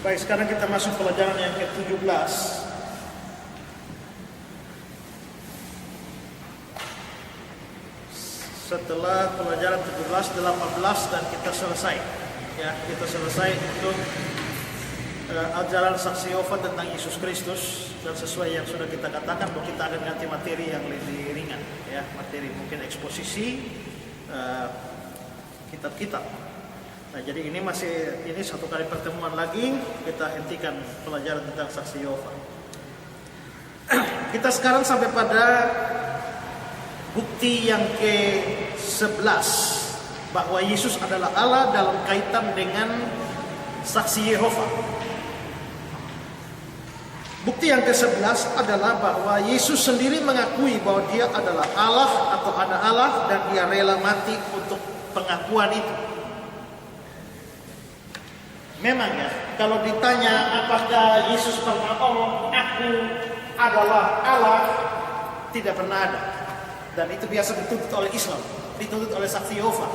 Baik, sekarang kita masuk pelajaran yang ke-17. Setelah pelajaran 17, 18 dan kita selesai. Ya, kita selesai untuk ajaran saksi Yehova tentang Yesus Kristus, dan sesuai yang sudah kita katakan bahwa kita akan ganti materi yang lebih ringan, ya, materi mungkin eksposisi kitab-kitab. Nah, jadi ini satu kali pertemuan lagi kita hentikan pelajaran tentang saksi Yehova. Kita sekarang sampai pada bukti yang ke-11 bahwa Yesus adalah Allah dalam kaitan dengan saksi Yehova. Bukti yang ke-11 adalah bahwa Yesus sendiri mengakui bahwa dia adalah Allah atau anak Allah, dan dia rela mati untuk pengakuan itu. Memang ya, kalau ditanya apakah Yesus pernah ngomong aku adalah Allah, tidak pernah ada. Dan itu biasa dituntut oleh Islam, dituntut oleh saksi Yehova,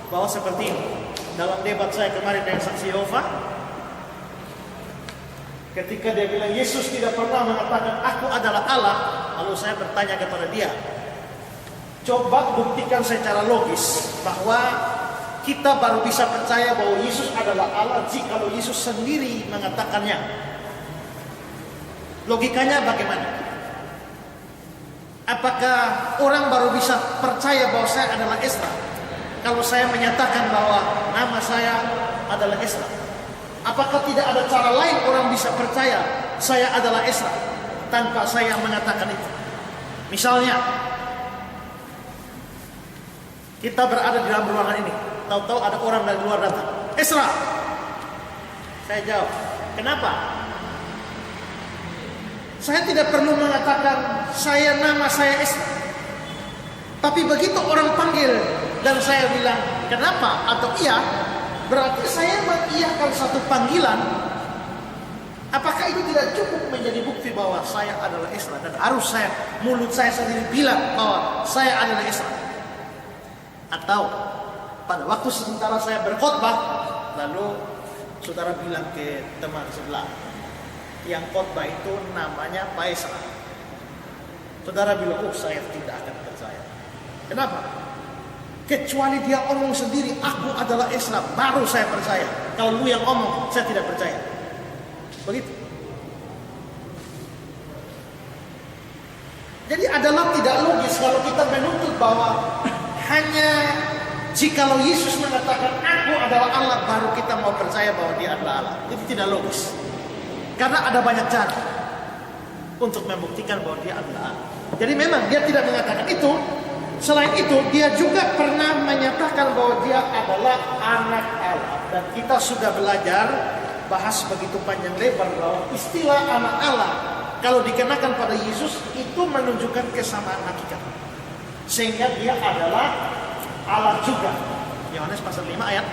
bahwa seperti ini. Dalam debat saya kemarin dengan saksi Yehova, ketika dia bilang Yesus tidak pernah mengatakan aku adalah Allah, lalu saya bertanya kepada dia, coba buktikan secara logis bahwa kita baru bisa percaya bahwa Yesus adalah Allah jika Yesus sendiri mengatakannya. Logikanya bagaimana? Apakah orang baru bisa percaya bahwa saya adalah Esra kalau saya menyatakan bahwa nama saya adalah Esra? Apakah tidak ada cara lain orang bisa percaya saya adalah Esra tanpa saya mengatakan itu? Misalnya, kita berada di dalam ruangan ini, tahu-tahu ada orang dari luar datang, Esra. Saya jawab, kenapa? Saya tidak perlu mengatakan nama saya Esra. Tapi begitu orang panggil dan saya bilang kenapa atau iya, berarti saya mengiyakan satu panggilan. Apakah itu tidak cukup menjadi bukti bahwa saya adalah Esra, dan harus mulut saya sendiri bilang bahwa saya adalah Esra? Atau pada waktu sementara saya berkhotbah, lalu saudara bilang ke teman sebelah, yang khotbah itu namanya Pak Esra. Saudara bilang, saya tidak akan percaya. Kenapa? Kecuali dia omong sendiri, aku adalah Esra, baru saya percaya. Kalau lu yang omong, saya tidak percaya. Begitu. Jadi adalah tidak logis kalau kita menuntut bahwa hanya jikalau Yesus mengatakan aku adalah Allah baru kita mau percaya bahwa dia adalah Allah. Itu tidak logis. Karena ada banyak cara untuk membuktikan bahwa dia adalah Allah. Jadi memang dia tidak mengatakan itu. Selain itu dia juga pernah menyatakan bahwa dia adalah anak Allah. Dan kita sudah belajar bahas begitu panjang lebar bahwa istilah anak Allah kalau dikenakan pada Yesus itu menunjukkan kesamaan hakikat. Sehingga dia adalah Allah juga. Yohanes pasal 5 ayat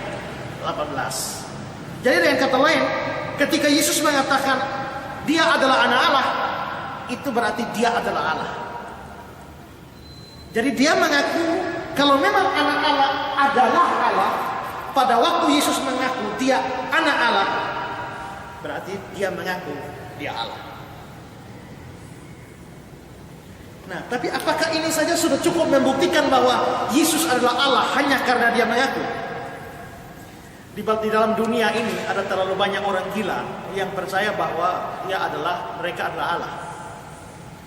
18. Jadi dengan kata lain, ketika Yesus mengatakan dia adalah anak Allah, itu berarti dia adalah Allah. Jadi dia mengaku kalau memang anak Allah adalah Allah, pada waktu Yesus mengaku dia anak Allah, berarti dia mengaku dia Allah. Nah, tapi apakah ini saja sudah cukup membuktikan bahwa Yesus adalah Allah hanya karena dia mengaku? Di dalam dunia ini ada terlalu banyak orang gila yang percaya bahwa mereka adalah Allah.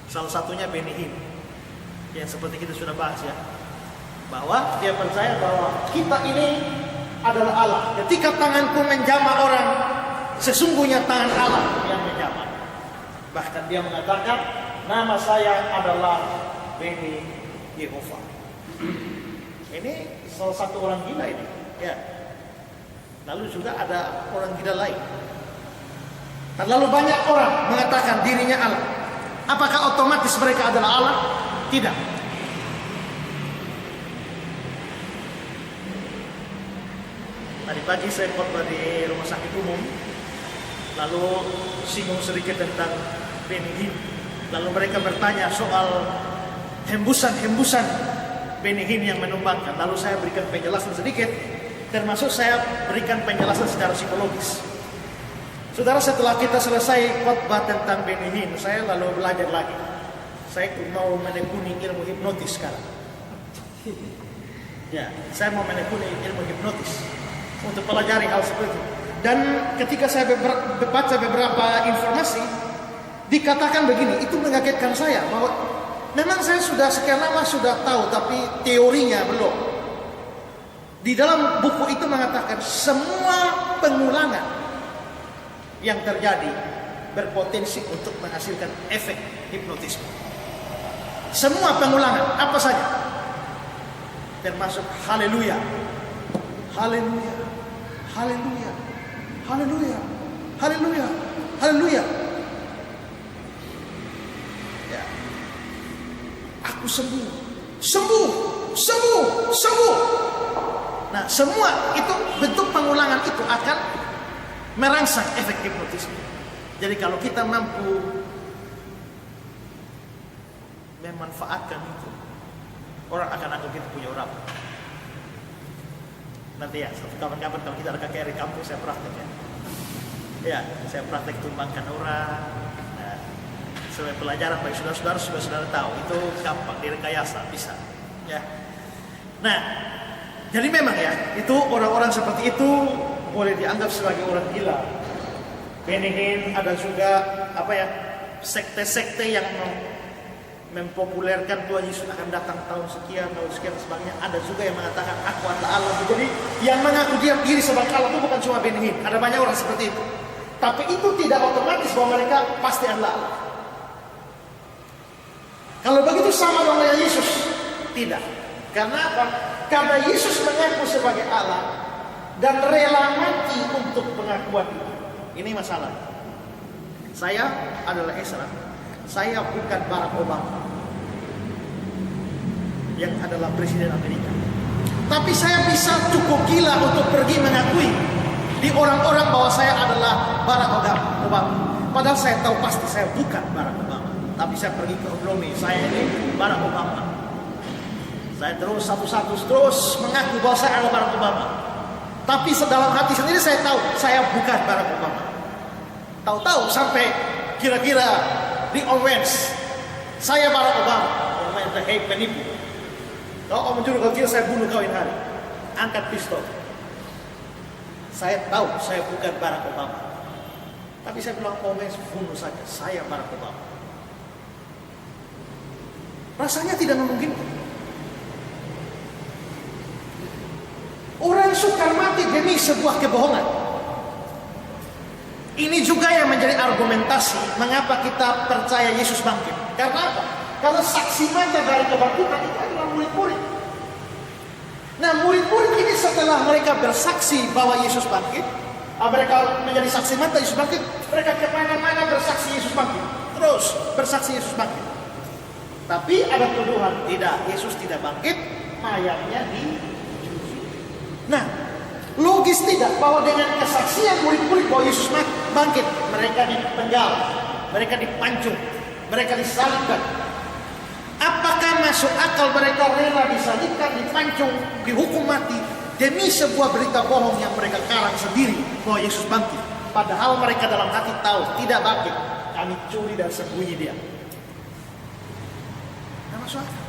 Salah satunya Benny Hinn, yang seperti kita sudah bahas ya, bahwa dia percaya bahwa kita ini adalah Allah. Ketika tanganku menjamah orang, sesungguhnya tangan Allah yang menjamah. Bahkan dia mengatakan nama saya adalah Benny Yehova. Ini salah satu orang gila ini. Ya. Lalu juga ada orang gila lain. Terlalu banyak orang mengatakan dirinya Allah. Apakah otomatis mereka adalah Allah? Tidak. Tadi pagi saya khotbah di rumah sakit umum, lalu singgung sedikit tentang Benny Hinn. Lalu mereka bertanya soal hembusan Benny Hinn yang menumbangkan. Lalu saya berikan penjelasan sedikit, termasuk saya berikan penjelasan secara psikologis. Saudara, setelah kita selesai khotbah tentang Benny Hinn, saya lalu belajar lagi. Saya mau menekuni ilmu hipnotis sekarang. Ya, saya mau menekuni ilmu hipnotis untuk pelajari hal seperti itu. Dan ketika saya baca beberapa informasi, dikatakan begini, itu mengagetkan saya bahwa memang saya sudah sekian lama sudah tahu, tapi teorinya belum. Di dalam buku itu mengatakan semua pengulangan yang terjadi berpotensi untuk menghasilkan efek hipnotisme. Semua pengulangan, apa saja, termasuk haleluya, haleluya, haleluya, haleluya, haleluya, haleluya. Ya. Aku sembuh, sembuh, sembuh, sembuh. Nah, semua itu bentuk pengulangan itu akan merangsang efek hipnotisme. Jadi kalau kita mampu memanfaatkan itu, orang akan anggap kita punya orang. Nanti ya, kapan-kapan kalau kita ada KKR di kampus, saya praktek ya. Ya, saya praktek tumbangkan orang. Nah, sebagai pelajaran bagi saudara-saudara tahu, itu gampang direkayasa, bisa. Ya. Nah, jadi memang ya, itu orang-orang seperti itu boleh dianggap sebagai orang gila. Benny Hinn, ada juga sekte-sekte yang mempopulerkan Tuhan Yesus akan datang tahun sekian sebagainya. Ada juga yang mengatakan aku adalah Allah. Jadi yang mengaku dia diri sebagai Allah itu bukan cuma Benny Hinn. Ada banyak orang seperti itu. Tapi itu tidak otomatis bahwa mereka pasti adalah Allah. Kalau begitu sama dengan Yesus? Tidak. Karena apa? Karena Yesus mengaku sebagai Allah dan rela mati untuk pengakuan itu. Ini masalah. Saya adalah Ezra. Saya bukan Barack Obama yang adalah Presiden Amerika. Tapi saya bisa cukup gila untuk pergi mengakui di orang-orang bahwa saya adalah Barack Obama. Padahal saya tahu pasti saya bukan Barack Obama. Tapi saya pergi ke Obloni, saya ini Barack Obama. Saya terus satu-satu mengaku bahwa saya adalah Barack Obama. Tapi dalam hati sendiri saya tahu saya bukan Barack Obama. Tahu-tahu sampai kira-kira di Owens, saya Barack Obama. Owens penipu. Kalau om mencuri kau kira saya bunuh kau ini hari. Angkat pistol. Saya tahu saya bukan Barack Obama. Tapi saya bilang Owens bunuh saja. Saya Barack Obama. Rasanya tidak memungkinkan. Orang sukar mati demi sebuah kebohongan. Ini juga yang menjadi argumentasi mengapa kita percaya Yesus bangkit. Karena apa? Karena saksi mata dari kebangkitan itu adalah murid-murid. Nah, murid-murid ini setelah mereka bersaksi bahwa Yesus bangkit, mereka menjadi saksi mata Yesus bangkit, mereka kemana-mana bersaksi Yesus bangkit. Terus bersaksi Yesus bangkit. Tapi ada tuduhan, tidak, Yesus tidak bangkit, mayatnya dicuci. Nah, logis tidak bahwa dengan kesaksian murid-murid bahwa Yesus bangkit, mereka dipenggal, mereka dipancung, mereka disalibkan. Apakah masuk akal mereka rela disalibkan, dipancung, dihukum mati demi sebuah berita bohong yang mereka karang sendiri bahwa Yesus bangkit? Padahal mereka dalam hati tahu tidak bangkit, kami curi dan sembunyi dia. Tidak masuk akal.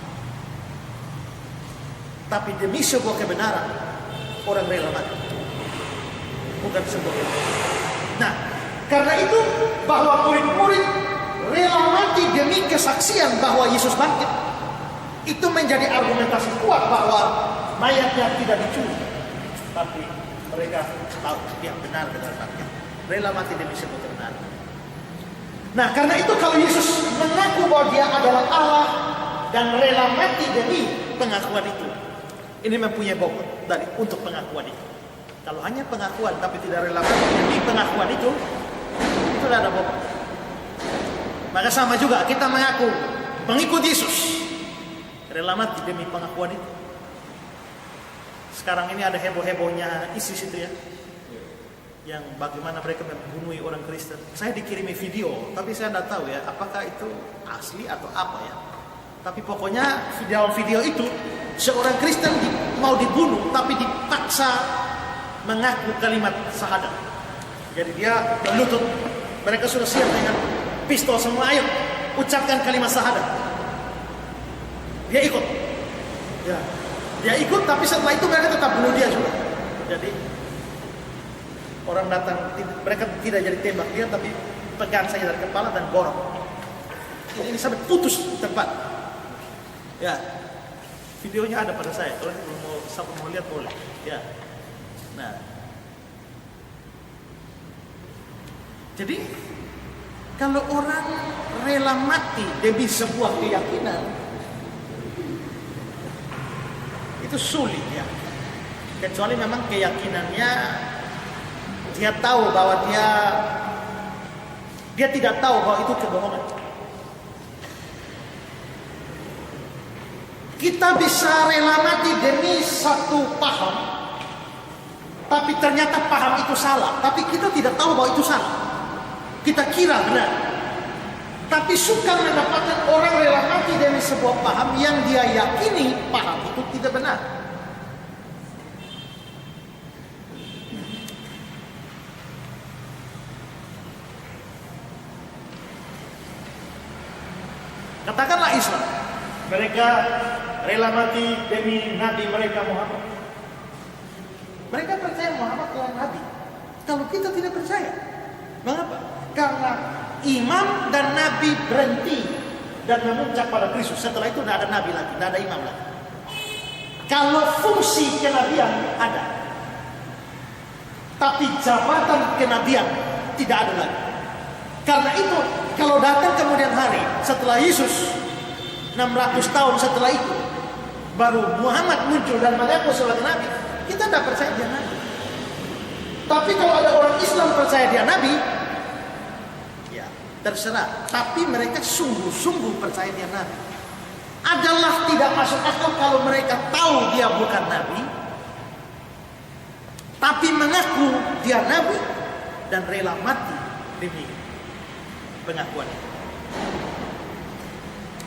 Tapi demi sebuah kebenaran orang rela mati, bukan sebuah kebenaran. Nah, karena itu bahwa murid-murid rela mati demi kesaksian bahwa Yesus bangkit, itu menjadi argumentasi kuat bahwa mayatnya tidak dicuri, tapi mereka tahu dia benar bangkit, rela mati demi sebuah kebenaran. Nah, karena itu kalau Yesus mengaku bahwa dia adalah Allah dan rela mati demi pengakuan itu, ini mempunyai bobot dari untuk pengakuan itu. Kalau hanya pengakuan tapi tidak rela mati demi pengakuan itu tidak ada bobot. Maka sama juga kita mengaku pengikut Yesus, rela mati demi pengakuan itu. Sekarang ini ada heboh-hebohnya ISIS itu ya, yang bagaimana mereka membunuh orang Kristen. Saya dikirimi video, tapi saya tidak tahu ya apakah itu asli atau apa ya. Tapi pokoknya dalam video itu seorang Kristen mau dibunuh tapi dipaksa mengaku kalimat syahadat. Jadi dia menutup. Mereka sudah siap dengan pistol semua. Ayo, ucapkan kalimat syahadat. Dia ikut. Ya, dia ikut. Tapi setelah itu mereka tetap bunuh dia juga. Jadi orang datang, mereka tidak jadi tembak dia, tapi pegang saja dari kepala dan borong. Ini sampai putus tempat. Ya, videonya ada pada saya. Kalau mau lihat boleh. Ya, nah. Jadi kalau orang rela mati demi sebuah keyakinan, itu sulit ya. Kecuali memang keyakinannya dia tahu bahwa dia tidak tahu bahwa itu kebohongan. Kita bisa rela mati demi satu paham, tapi ternyata paham itu salah. Tapi kita tidak tahu bahwa itu salah. Kita kira benar. Tapi suka mendapatkan orang rela mati demi sebuah paham yang dia yakini paham itu tidak benar. Katakanlah Islam, mereka rela mati demi Nabi mereka Muhammad. Mereka percaya Muhammad adalah Nabi. Kalau kita tidak percaya, mengapa? Karena imam dan Nabi berhenti dan memuncak pada Kristus. Setelah itu tidak ada Nabi lagi, tidak ada imam lagi. Kalau fungsi kenabian ada, tapi jabatan kenabian tidak ada lagi. Karena itu, kalau datang kemudian hari setelah Yesus 600 tahun setelah itu baru Muhammad muncul dan mengaku sebagai Nabi, kita tidak percaya dia Nabi. Tapi kalau ada orang Islam percaya dia Nabi, ya terserah. Tapi mereka sungguh-sungguh percaya dia Nabi. Adalah tidak masuk akal kalau mereka tahu dia bukan Nabi, tapi mengaku dia Nabi dan rela mati demi pengakuan.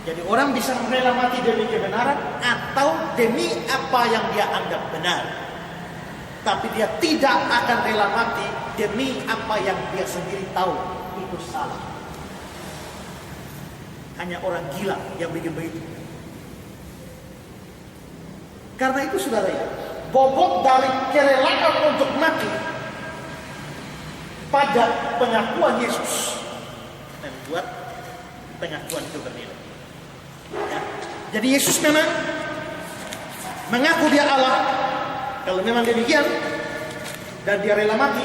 Jadi orang bisa rela mati demi kebenaran atau demi apa yang dia anggap benar. Tapi dia tidak akan rela mati demi apa yang dia sendiri tahu itu salah. Hanya orang gila yang bikin begitu. Karena itu saudara ya, bobot dari kerelaan untuk mati pada pengakuan Yesus membuat pengakuan itu bernilai. Ya. Jadi Yesus memang mengaku dia Allah. Kalau memang demikian dan dia rela mati,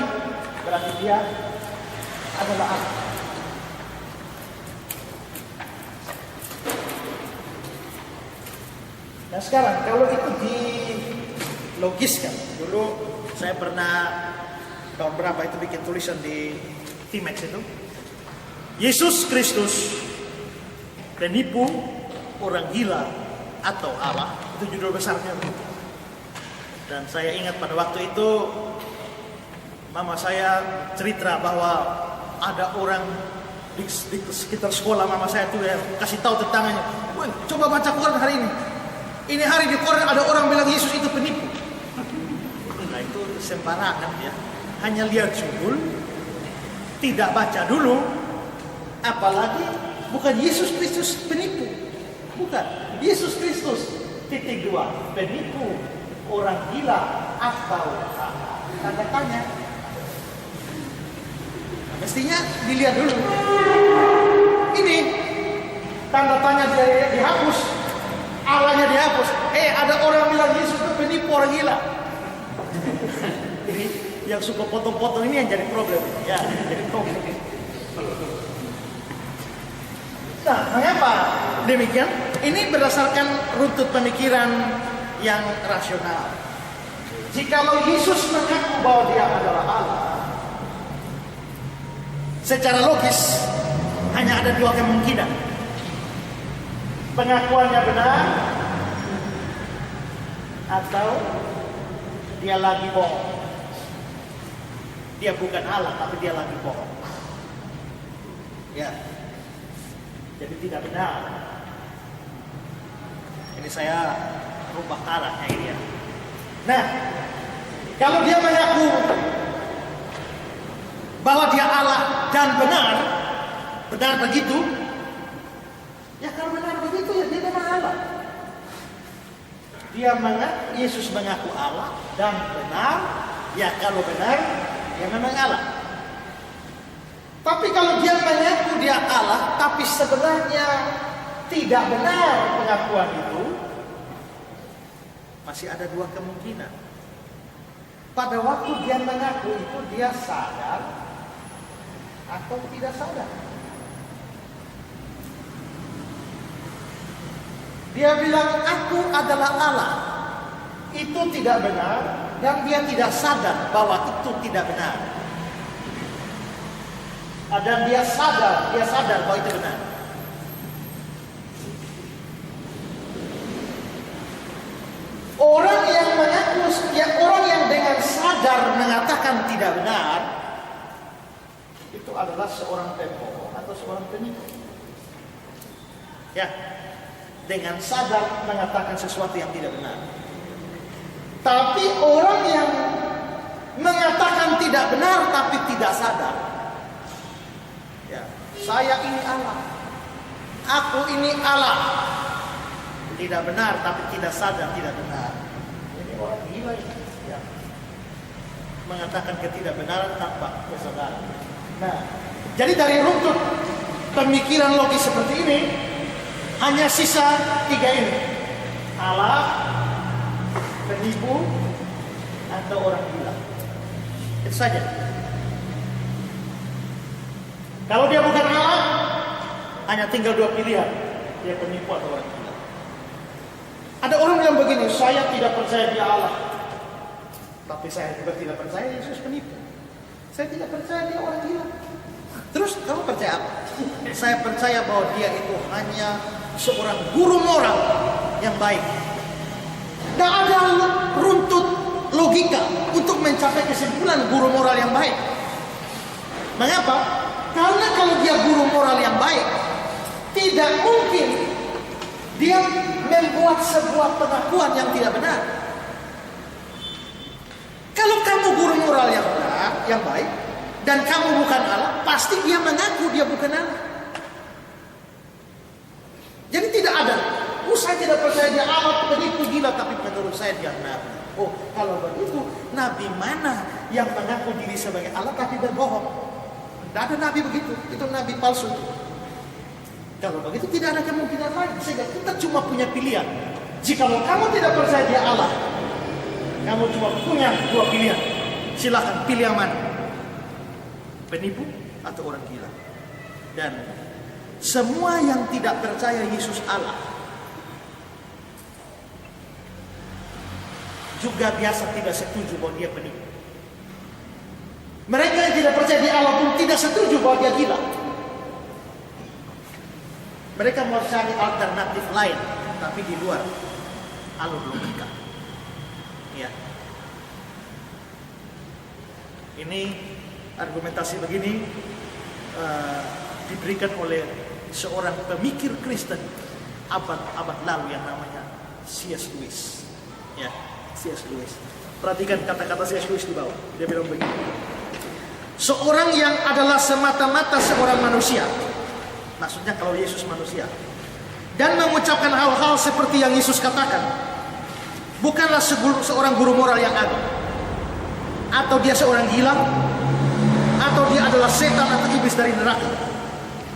berarti dia adalah Allah. Nah sekarang kalau itu dilogiskan, dulu saya pernah tahun berapa itu bikin tulisan di Timex itu, Yesus Kristus penipu, orang gila atau Allah, itu judul besarnya. Dan saya ingat pada waktu itu mama saya cerita bahwa ada orang di sekitar sekolah mama saya tuh yang kasih tahu tetangganya, "Woi, coba baca koran hari ini. Ini hari di koran ada orang bilang Yesus itu penipu." Nah itu sembarangan ya. Hanya lihat judul, tidak baca dulu. Apalagi bukan Yesus Kristus penipu. Bukan. Yesus Kristus titik 2 penipu, orang gila atau tanda tanya. Nah, mestinya dilihat dulu. Ini tanda tanya dihapus, Allahnya dihapus. Ada orang bilang Yesus itu penipu, orang gila. Ini yang suka potong-potong ini yang jadi problem. Ya, jadi problem. Nah, mengapa demikian? Ini berdasarkan runtut pemikiran yang rasional. Jikalau Yesus mengaku bahwa dia adalah Allah, secara logis hanya ada dua kemungkinan. Pengakuannya benar atau dia lagi bohong. Dia bukan Allah tapi dia lagi bohong. Ya. Jadi tidak benar. Ini saya rubah arahnya ini ya. Nah, kalau dia mengaku bahwa dia Allah dan benar begitu, ya kalau benar begitu ya dia memang Allah. Yesus mengaku Allah dan benar, ya kalau benar dia memang Allah. Tapi kalau dia mengaku dia Allah tapi sebenarnya tidak benar pengakuan itu, masih ada dua kemungkinan. Pada waktu dia mengaku itu dia sadar atau tidak sadar. Dia bilang aku adalah Allah, itu tidak benar, dan dia tidak sadar bahwa itu tidak benar. Dan dia sadar bahwa itu benar. Orang yang mengaku, orang yang dengan sadar mengatakan tidak benar, itu adalah seorang pembohong atau seorang penipu. Ya, dengan sadar mengatakan sesuatu yang tidak benar. Tapi orang yang mengatakan tidak benar tapi tidak sadar, ya, saya ini Allah, aku ini Allah, tidak benar tapi tidak sadar tidak benar. Ini orang gila ya. Mengatakan ketidakbenaran tanpa kesadaran. Nah, jadi dari runtut pemikiran logis seperti ini hanya sisa tiga ini: Allah, penipu, atau orang gila. Itu saja. Kalau dia bukan Allah, hanya tinggal dua pilihan: dia penipu atau orang gila. Ada orang yang begini, saya tidak percaya dia Allah, tapi saya juga tidak percaya Yesus penipu. Saya tidak percaya dia orang gila. Terus kamu percaya apa? Saya percaya bahwa dia itu hanya seorang guru moral yang baik. Tidak ada runtut logika untuk mencapai kesimpulan guru moral yang baik. Mengapa? Karena kalau dia guru moral yang baik, tidak mungkin dia membuat sebuah pengakuan yang tidak benar. Kalau kamu guru moral yang benar, yang baik, dan kamu bukan Allah, pasti dia mengaku dia bukan Allah. Jadi tidak ada, saya tidak percaya dia Allah, penipu, gila, tapi menurut saya dia nabi. Oh, kalau begitu, nabi mana yang mengaku diri sebagai Allah tapi berbohong? Tidak ada nabi begitu, itu nabi palsu. Kalau begitu tidak ada kemungkinan lain, sehingga kita cuma punya pilihan. Jika kamu tidak percaya dia Allah, kamu cuma punya dua pilihan. Silahkan pilih yang mana, penipu atau orang gila. Dan semua yang tidak percaya Yesus Allah juga biasa tidak setuju bahwa dia penipu. Mereka yang tidak percaya di Allah pun tidak setuju bahwa dia gila. Mereka mau cari alternatif lain, tapi di luar alur logika. Ya. Ini argumentasi begini diberikan oleh seorang pemikir Kristen abad lalu yang namanya C.S. Lewis. Ya, C.S. Lewis. Perhatikan kata-kata C.S. Lewis di bawah. Dia bilang begini: seorang yang adalah semata-mata seorang manusia, maksudnya kalau Yesus manusia, dan mengucapkan hal-hal seperti yang Yesus katakan, bukanlah seorang guru moral yang agung, atau dia seorang gila, atau dia adalah setan atau iblis dari neraka.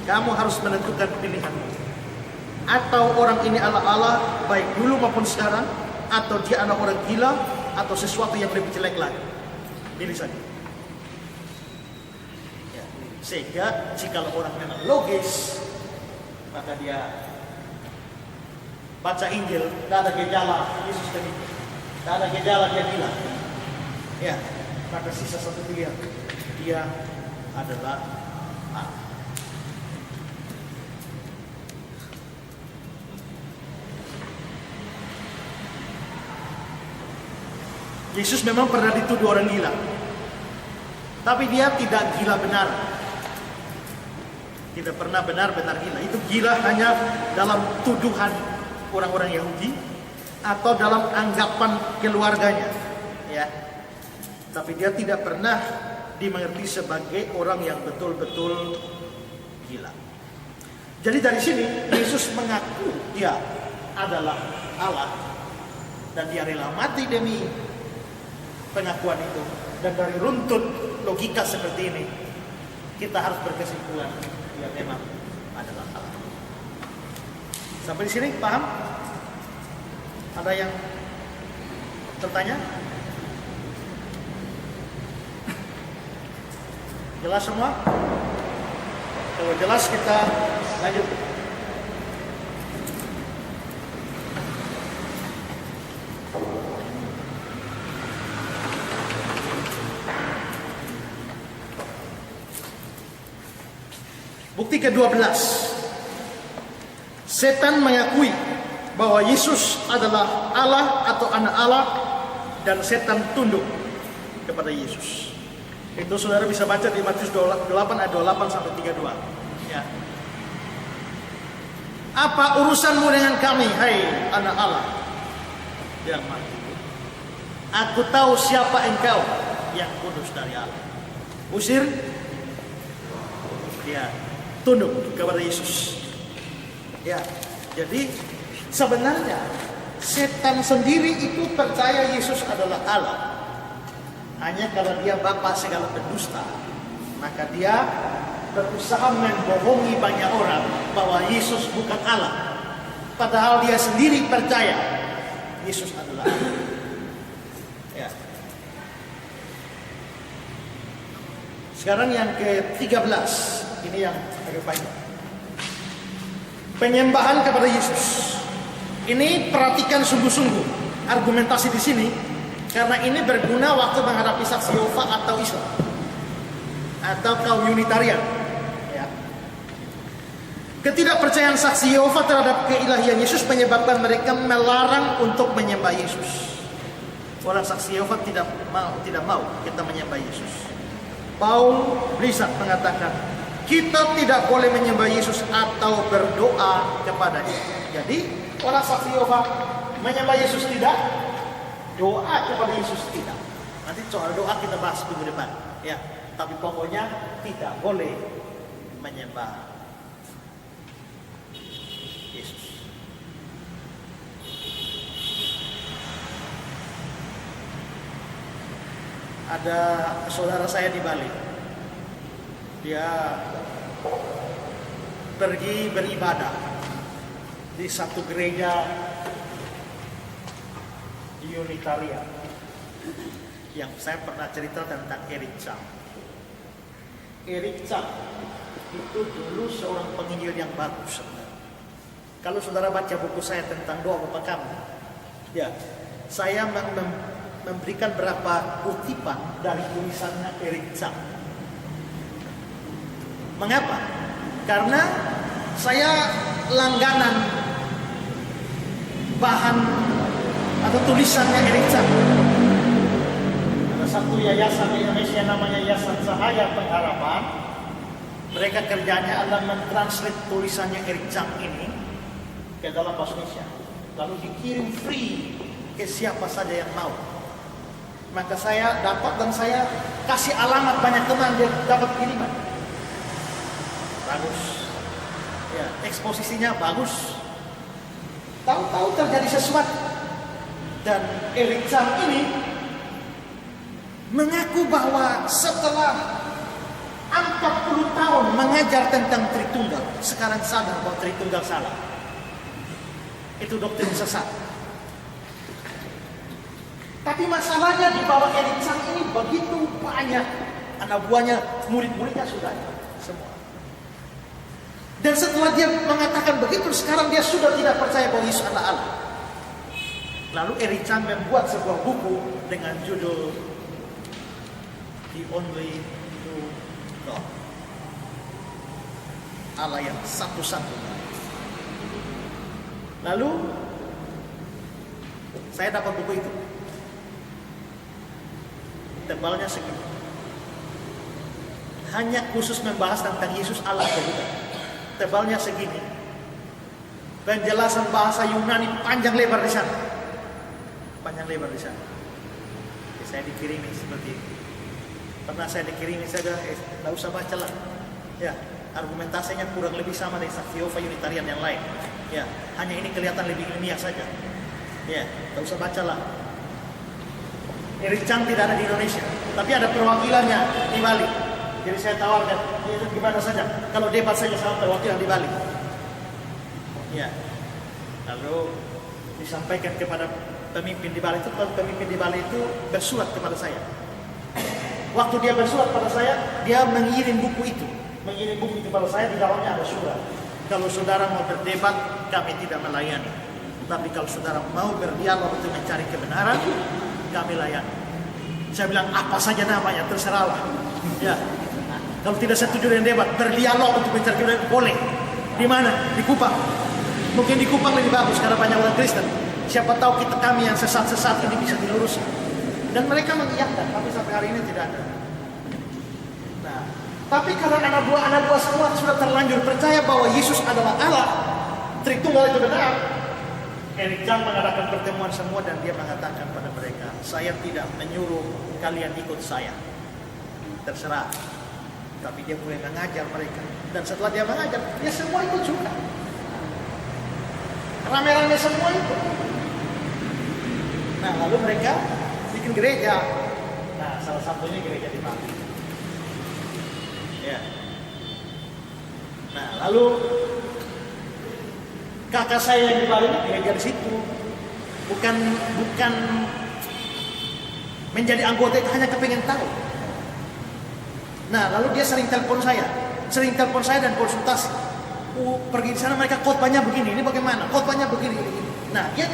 Kamu harus menentukan pilihan. Atau orang ini adalah Allah baik dulu maupun sekarang, atau dia adalah orang gila, atau sesuatu yang lebih jelek lagi. Pilih saja. Ya. Sehingga jika orang memang logis, maka dia baca Injil, tidak ada gejala Yesus penipu, tidak ada gejala dia gila. Ya, maka sisa satu pilihan, dia adalah Allah. Yesus memang pernah dituduh orang gila, tapi dia tidak gila benar. Tidak pernah benar-benar gila. Itu gila hanya dalam tuduhan orang-orang Yahudi atau dalam anggapan keluarganya, ya. Tapi dia tidak pernah dimengerti sebagai orang yang betul-betul gila. Jadi dari sini Yesus mengaku dia adalah Allah dan dia rela mati demi pengakuan itu. Dan dari runtut logika seperti ini kita harus berkesimpulan dia memang adalah Allah. Sampai di sini paham? Ada yang bertanya? Jelas semua? Kalau jelas kita lanjut. Bukti ke-12. Setan mengakui bahwa Yesus adalah Allah atau anak Allah dan setan tunduk kepada Yesus. Itu saudara bisa baca di Matius 8 ayat 28 sampai 32. Ya. Apa urusanmu dengan kami, hai anak Allah yang mati? Aku tahu siapa engkau yang kudus dari Allah. Usir dia tunduk kepada Yesus. Ya, jadi sebenarnya setan sendiri itu percaya Yesus adalah Allah. Hanya karena dia bapa segala pendusta, maka dia berusaha membohongi banyak orang bahwa Yesus bukan Allah. Padahal dia sendiri percaya Yesus adalah Allah. Ya. Sekarang yang ke-13, ini yang agak banyak. Penyembahan kepada Yesus. Ini perhatikan sungguh-sungguh argumentasi di sini, karena ini berguna waktu menghadapi saksi Yehova atau Islam atau kaum Unitarian. Ya. Ketidakpercayaan saksi Yehova terhadap keilahian Yesus menyebabkan mereka melarang untuk menyembah Yesus. Orang saksi Yehova tidak mau kita menyembah Yesus. Paul Brisat mengatakan, kita tidak boleh menyembah Yesus atau berdoa kepadanya. Jadi orang saksi Yehova menyembah Yesus tidak, doa kepada Yesus tidak. Nanti soal doa kita bahas minggu depan. Ya, tapi pokoknya tidak boleh menyembah Yesus. Ada saudara saya di Bali. Dia pergi beribadah di satu gereja Unitarian yang saya pernah cerita tentang Eric Chang. Eric Chang itu dulu seorang penginjil yang bagus. Kalau saudara baca buku saya tentang doa Bapa Kami, ya, saya memberikan beberapa kutipan dari tulisannya Eric Chang. Mengapa? Karena saya langganan bahan atau tulisannya Eric Chang. Ada satu yayasan di Indonesia namanya Yayasan Cahaya Pengharapan. Mereka kerjanya adalah mentranslate tulisannya Eric Chang ini ke dalam bahasa Indonesia, lalu dikirim free ke siapa saja yang mau. Maka saya dapat dan saya kasih alamat banyak teman dia dapat kiriman. Bagus. Ya, eksposisinya bagus. Tahu-tahu terjadi sesuatu. Dan Eric Chang ini mengaku bahwa setelah 40 tahun mengajar tentang Tritunggal, sekarang sadar bahwa Tritunggal salah. Itu doktrin sesat. Tapi masalahnya di bawah Eric Chang ini begitu banyak anak buahnya, murid-muridnya sudah semua. Dan setelah dia mengatakan begitu, sekarang dia sudah tidak percaya bahwa Yesus adalah Allah. Lalu Eric Chang membuat sebuah buku dengan judul The Only True God, Allah yang satu-satunya. Lalu saya dapat buku itu, tebalnya segini, hanya khusus membahas tentang Yesus Allah atau bukan. Tebalnya segini, penjelasan bahasa Yunani panjang lebar di sana, panjang lebar di sana. Saya dikirimi seperti itu. Pernah saya dikirimi, saya bilang, nggak usah baca lah. Ya, argumentasinya kurang lebih sama dengan saksi Yehova Unitarian yang lain. Ya, hanya ini kelihatan lebih ilmiah saja. Ya, nggak usah baca lah. Eric Chang tidak ada di Indonesia, tapi ada perwakilannya di Bali. Jadi saya tawarkan, gimana saja kalau debat saja sama perwakilan di Bali. Ya, lalu disampaikan kepada pemimpin di Bali itu, pemimpin di Bali itu bersurat kepada saya. Waktu dia bersurat pada saya, dia mengirim buku itu pada saya, di dalamnya ada surat. Kalau saudara mau berdebat, kami tidak melayani. Tapi kalau saudara mau berdialog untuk mencari kebenaran, kami layani. Saya bilang apa saja namanya, terserahlah. Ya, kalau tidak setuju dengan debat, berdialog untuk mencari kebenaran boleh. Di mana? Di Kupang. Mungkin di Kupang lebih bagus karena banyak orang Kristen. Siapa tahu kami yang sesat-sesat ini bisa diluruskan. Dan mereka mengiyakan, tapi sampai hari ini tidak ada. Nah, tapi karena anak buah semua sudah terlanjur percaya bahwa Yesus adalah Allah, Tritunggal itu benar. Eric Chang mengadakan pertemuan semua dan dia mengatakan pada mereka, saya tidak menyuruh kalian ikut saya. Terserah. Tapi dia mulai mengajar mereka. Dan setelah dia mengajar, dia semua ikut juga. Rame-rame semua ikut. Nah, lalu mereka bikin gereja. Nah, salah satunya gereja di Bali. Ya. Nah, lalu kakak saya yang di Bali ini gereja di situ. Bukan menjadi anggota itu, hanya kepengen tahu. Nah, lalu dia sering telepon saya dan konsultasi. Pergi di sana mereka khotbahnya begini, ini bagaimana? Khotbahnya begini. Nah, dia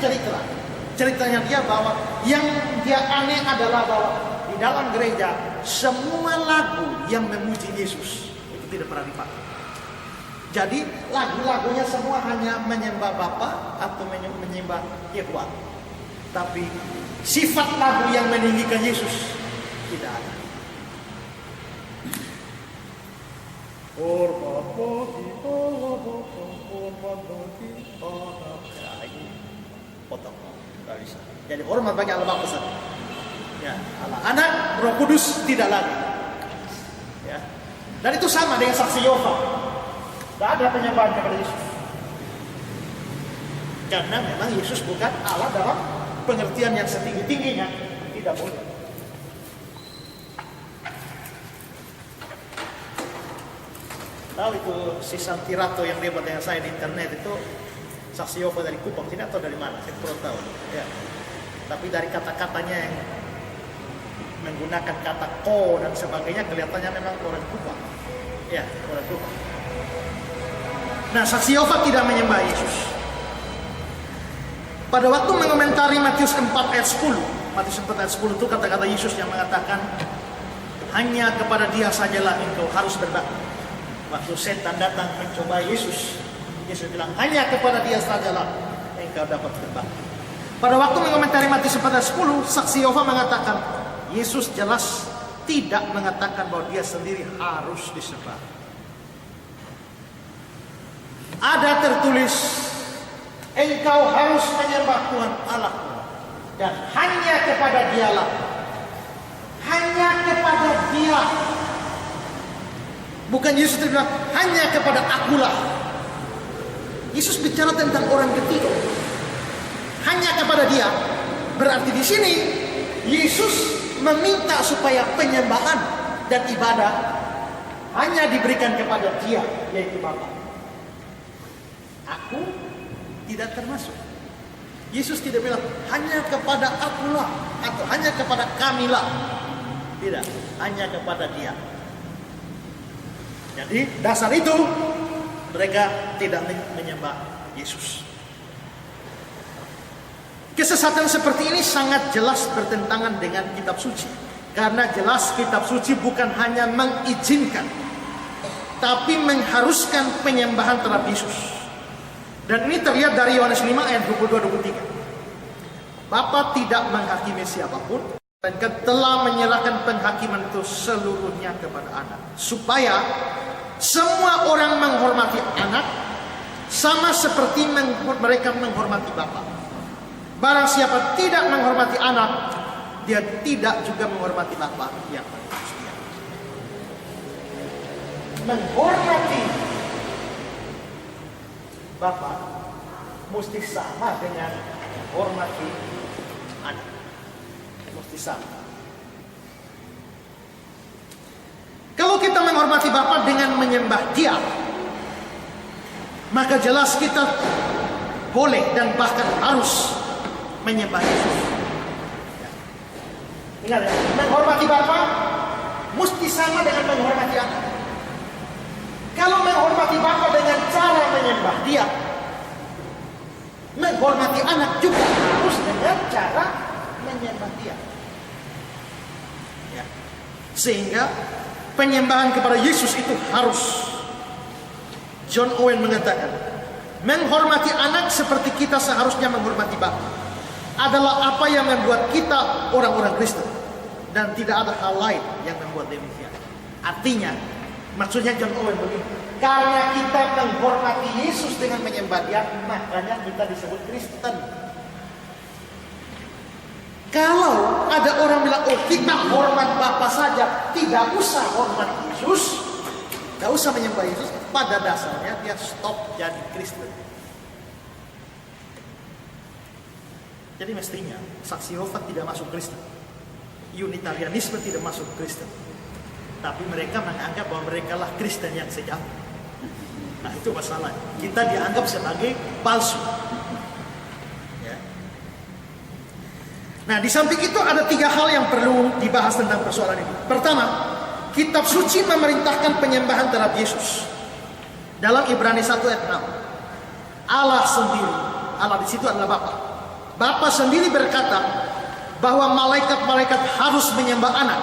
ceritanya dia bahwa yang dia aneh adalah bahwa di dalam gereja semua lagu yang memuji Yesus itu tidak pernah dipakai. Jadi lagu-lagunya semua hanya menyembah Bapa atau menyembah Yehova. Tapi sifat lagu yang meninggikan Yesus tidak ada. Potong, nggak bisa. Jadi hormat bagi Allah Bapa saja. Ya, Allah Anak, Roh Kudus tidak lagi. Ya, dan itu sama dengan saksi Yehova. Tidak ada penyembahan kepada Yesus. Karena memang Yesus bukan Allah dalam pengertian yang setinggi-tingginya. Tidak boleh. Tahu itu si Santirato yang debat dengan saya di internet itu saksi Yehova dari Kupang sini atau dari mana? Saya kurang tahu. Ya. Tapi dari kata-katanya yang menggunakan kata ko dan sebagainya kelihatannya memang orang Kupang. Ya, orang Kupang. Nah, saksi Yehova tidak menyembah Yesus. Pada waktu mengomentari Matius 4 ayat 10, Matius 4 ayat 10 itu kata-kata Yesus yang mengatakan hanya kepada Dia sajalah engkau harus berbakti. Waktu setan datang mencoba Yesus bilang hanya kepada Dia sajalah engkau dapat berbakti. Pada waktu mengomentari Matius 4 ayat 10, saksi Yehova mengatakan Yesus jelas tidak mengatakan bahwa Dia sendiri harus disembah. Ada tertulis engkau harus menyembah Tuhan Allahmu dan hanya kepada Dialah. Hanya kepada Dia. Bukan Yesus bilang hanya kepada Akulah. Yesus bicara tentang orang ketiga. Hanya kepada Dia. Berarti di sini Yesus meminta supaya penyembahan dan ibadah hanya diberikan kepada Dia, yaitu Bapa. Aku tidak termasuk. Yesus tidak bilang hanya kepada Akulah atau hanya kepada Kamilah. Tidak, hanya kepada Dia. Jadi dasar itu mereka tidak menyembah Yesus. Kesesatan seperti ini sangat jelas bertentangan dengan kitab suci. Karena jelas kitab suci bukan hanya mengizinkan, tapi mengharuskan penyembahan terhadap Yesus. Dan ini terlihat dari Yohanes 5 ayat 22-23. Bapa tidak menghakimi siapapun, dan telah menyerahkan penghakiman itu seluruhnya kepada anak. Supaya semua orang menghormati anak, sama seperti mereka menghormati Bapa. Barang siapa tidak menghormati anak, dia tidak juga menghormati Bapa yang ada di surga. menghormati Bapa mesti sama dengan menghormati anak. Mesti sama. Kalau kita menghormati Bapa dengan menyembah Dia, maka jelas kita boleh dan bahkan harus menyembah Yesus. Ingat ya, menghormati Bapa mesti sama dengan menghormati anak. Kalau menghormati Bapa dengan cara menyembah Dia, menghormati anak juga harus dengan cara menyembah Dia. Ya. Sehingga penyembahan kepada Yesus itu harus. John Owen mengatakan, menghormati anak seperti kita seharusnya menghormati Bapa adalah apa yang membuat kita orang-orang Kristen, dan tidak ada hal lain yang membuat demikian. Artinya, maksudnya John Owen begini, karena kita menghormati Yesus dengan menyembah Dia, makanya kita disebut Kristen. Kalau ada orang bilang, oh kita hormat Bapa saja, tidak usah hormat Yesus, tidak usah menyembah Yesus, pada dasarnya dia stop jadi Kristen. Jadi mestinya saksi Yehova tidak masuk Kristen, Unitarianisme tidak masuk Kristen, tapi mereka menganggap bahwa mereka lah Kristen yang sejati. Nah itu masalah. Kita dianggap sebagai palsu. Ya. Nah di samping itu ada 3 hal yang perlu dibahas tentang persoalan ini. Pertama, kitab suci memerintahkan penyembahan terhadap Yesus. Dalam Ibrani 1 ayat 6, Allah sendiri, Allah di situ adalah Bapa. Bapa sendiri berkata bahwa malaikat-malaikat harus menyembah anak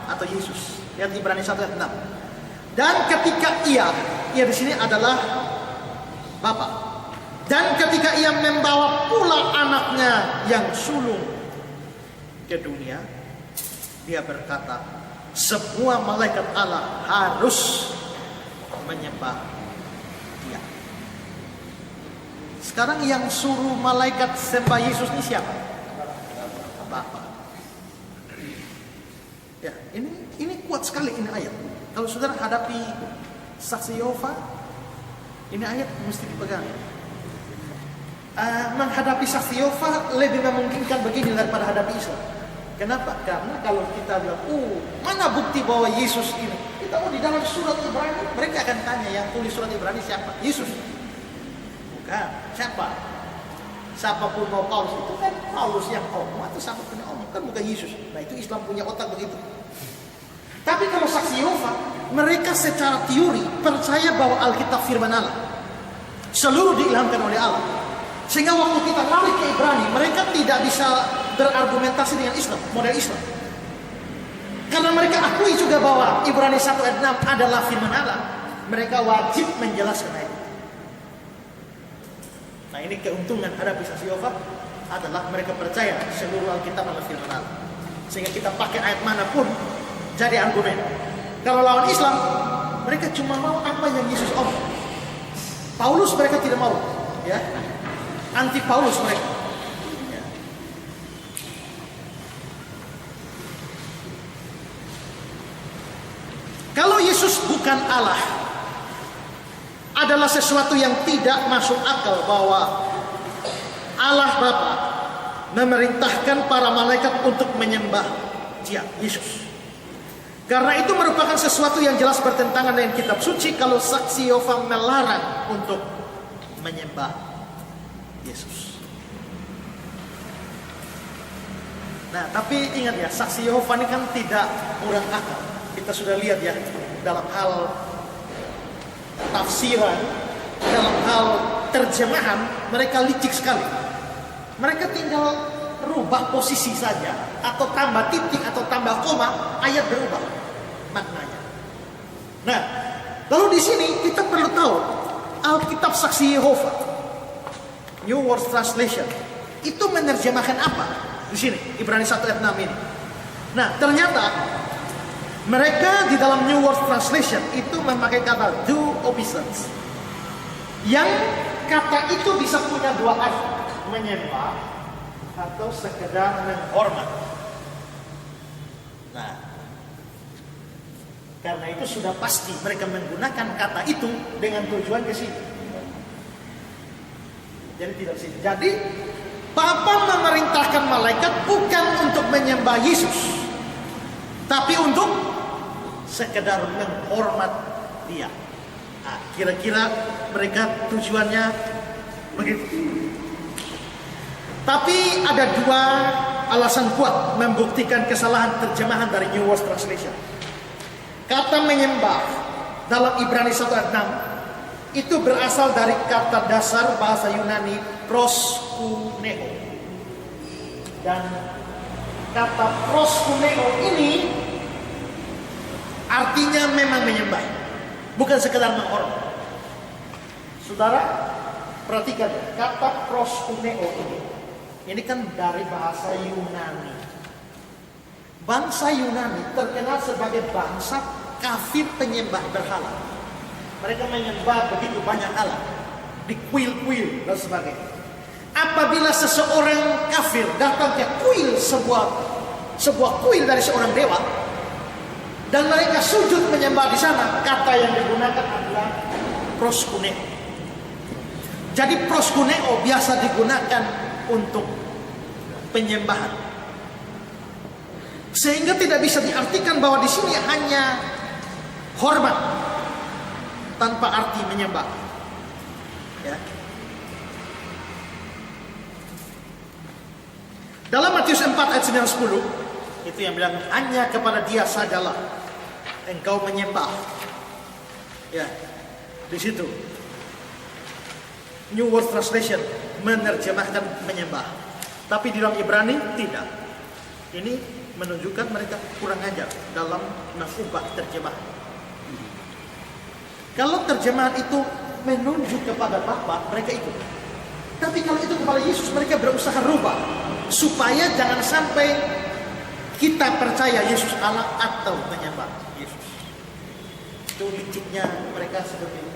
atau Yesus. Lihat Ibrani 1 ayat 6. Dan ketika ia di sini adalah Bapa. Dan ketika ia membawa pula anaknya yang sulung ke dunia, dia berkata, semua malaikat Allah harus menyembah Dia. Sekarang yang suruh malaikat sembah Yesus ini siapa? Bapa. Ya, ini kuat sekali ini ayat. Kalau saudara hadapi saksi Yehova, ini ayat mesti dipegang. Menghadapi saksi Yehova lebih memungkinkan begini daripada hadapi Islam. Kenapa? Karena kalau kita bilang, mana bukti bahwa Yesus ini? Kita di dalam surat Ibrani, mereka akan tanya yang tulis surat Ibrani siapa? Yesus. Bukan. Siapa? Siapapun mau Paulus, itu kan Paulus yang ngomong atau siapa punya omong, kan bukan Yesus. Nah itu Islam punya otak begitu. Tapi kalau saksi Yehova, mereka secara teori percaya bahwa Alkitab firman Allah, seluruh diilhamkan oleh Allah. Sehingga waktu kita lari ke Ibrani, mereka tidak bisa berargumentasi dengan Islam, model Islam. Karena mereka akui juga bahwa Ibrani 1 ayat 6 adalah firman Allah. Mereka wajib menjelaskan ayat itu. Nah ini keuntungan hadapi saksi Yehova adalah mereka percaya seluruh Alkitab adalah firman Allah. Sehingga kita pakai ayat manapun jadi argumen. Kalau lawan Islam, mereka cuma mau apa yang Yesus omong. Paulus mereka tidak mau, ya. Anti Paulus mereka. Ya. Kalau Yesus bukan Allah, adalah sesuatu yang tidak masuk akal bahwa Allah Bapa memerintahkan para malaikat untuk menyembah Dia, Yesus. Karena itu merupakan sesuatu yang jelas bertentangan dengan kitab suci kalau saksi Yehova melarang untuk menyembah Yesus. Nah, tapi ingat ya, saksi Yehova ini kan tidak kurang akal. Kita sudah lihat ya, dalam hal tafsiran, dalam hal terjemahan, mereka licik sekali. Mereka tinggal rubah posisi saja, atau tambah titik, atau tambah koma, ayat berubah maknanya. Nah, lalu di sini kita perlu tahu Alkitab Saksi Yehova, New World Translation, itu menerjemahkan apa? Di sini Ibrani 1 ayat 6 ini. Nah, ternyata mereka di dalam New World Translation itu memakai kata do obeisance, yang kata itu bisa punya dua arti, menyembah atau sekedar menghormat. Nah, Karena itu sudah pasti mereka menggunakan kata itu dengan tujuan ke sini. Jadi tidak sini. Jadi Bapa memerintahkan malaikat bukan untuk menyembah Yesus, tapi untuk sekedar menghormat Dia. Nah, kira-kira mereka tujuannya begitu. Tapi ada dua alasan kuat membuktikan kesalahan terjemahan dari New World Translation. Kata menyembah dalam Ibrani 1 ayat 6 itu berasal dari kata dasar bahasa Yunani proskuneo. Dan kata proskuneo ini artinya memang menyembah, bukan sekedar menghormat. Saudara, perhatikan kata proskuneo ini kan dari bahasa Yunani. Bangsa Yunani terkenal sebagai bangsa kafir penyembah berhala. Mereka menyembah begitu banyak Allah, di kuil-kuil dan sebagainya. Apabila seseorang kafir datang ke kuil sebuah kuil dari seorang dewa dan mereka sujud menyembah di sana, kata yang digunakan adalah proskuneo. Jadi proskuneo biasa digunakan untuk penyembahan, sehingga tidak bisa diartikan bahwa di sini hanya hormat tanpa arti menyembah. Ya. Dalam Matius 4 ayat 9-10 itu yang bilang hanya kepada Dia sajalah engkau menyembah. Ya, di situ New World Translation menerjemahkan menyembah, tapi di dalam Ibrani tidak. Ini menunjukkan mereka kurang ajar dalam mengubah terjemahan. Kalau terjemahan itu menunjuk kepada Bapa, mereka ikut. Tapi kalau itu kepada Yesus, mereka berusaha rubah supaya jangan sampai kita percaya Yesus Allah atau menyembah Yesus. Itu liciknya mereka seperti itu.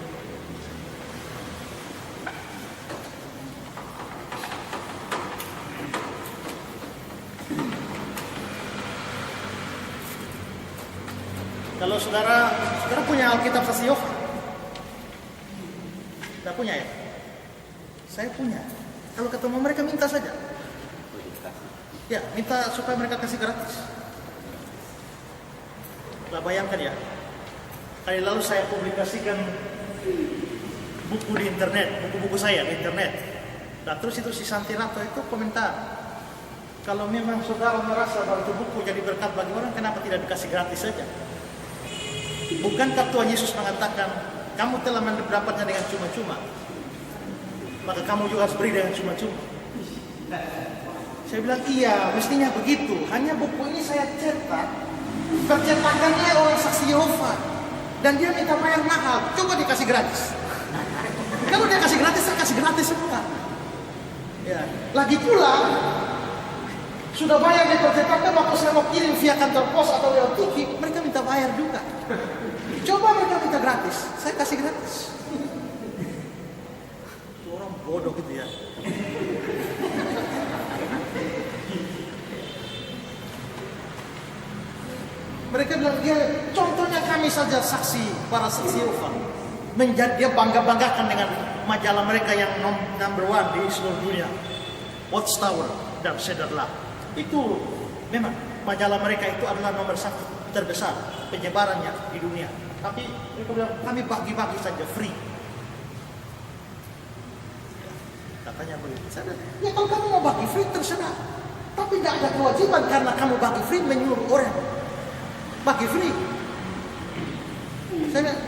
Kalau saudara punya Alkitab Saksi Yehova? Tidak punya ya? Saya punya. Kalau ketemu mereka minta saja. Ya, minta supaya mereka kasih gratis. Lah bayangkan ya. Kali lalu saya publikasikan buku di internet, buku-buku saya di internet. Dan terus itu si Santirato itu komentar, kalau memang saudara merasa bahwa itu buku jadi berkat bagi orang, kenapa tidak dikasih gratis saja? Bukankah Tuhan Yesus mengatakan, kamu telah mendapatnya dengan cuma-cuma, maka kamu juga harus beri dengan cuma-cuma? Saya bilang, iya, mestinya begitu. Hanya buku ini saya cetak, percetakannya oleh Saksi Yehova, dan dia minta bayar mahal. Coba dikasih gratis. Kalau dia kasih gratis, saya kasih gratis semua. Ya. Lagi pula, sudah bayar di percetakan, waktu saya mau kirim via kantor pos atau lewat tiki, mereka minta bayar juga. Coba mereka minta gratis, saya kasih gratis. Itu orang bodoh gitu ya. Mereka bilang, contohnya kami saja saksi, para saksi Yehova. Dia bangga-banggakan dengan majalah mereka yang number one di seluruh dunia, Watchtower dan Cedar Lab. Itu memang majalah mereka itu adalah nomor 1 terbesar penyebarannya di dunia. Tapi mereka bilang, kami bagi-bagi saja free. Katanya begitu. Ya kalau kamu mau bagi free terserah, tapi tidak ada kewajiban karena kamu bagi free menyuruh orang bagi free. Saya bilang,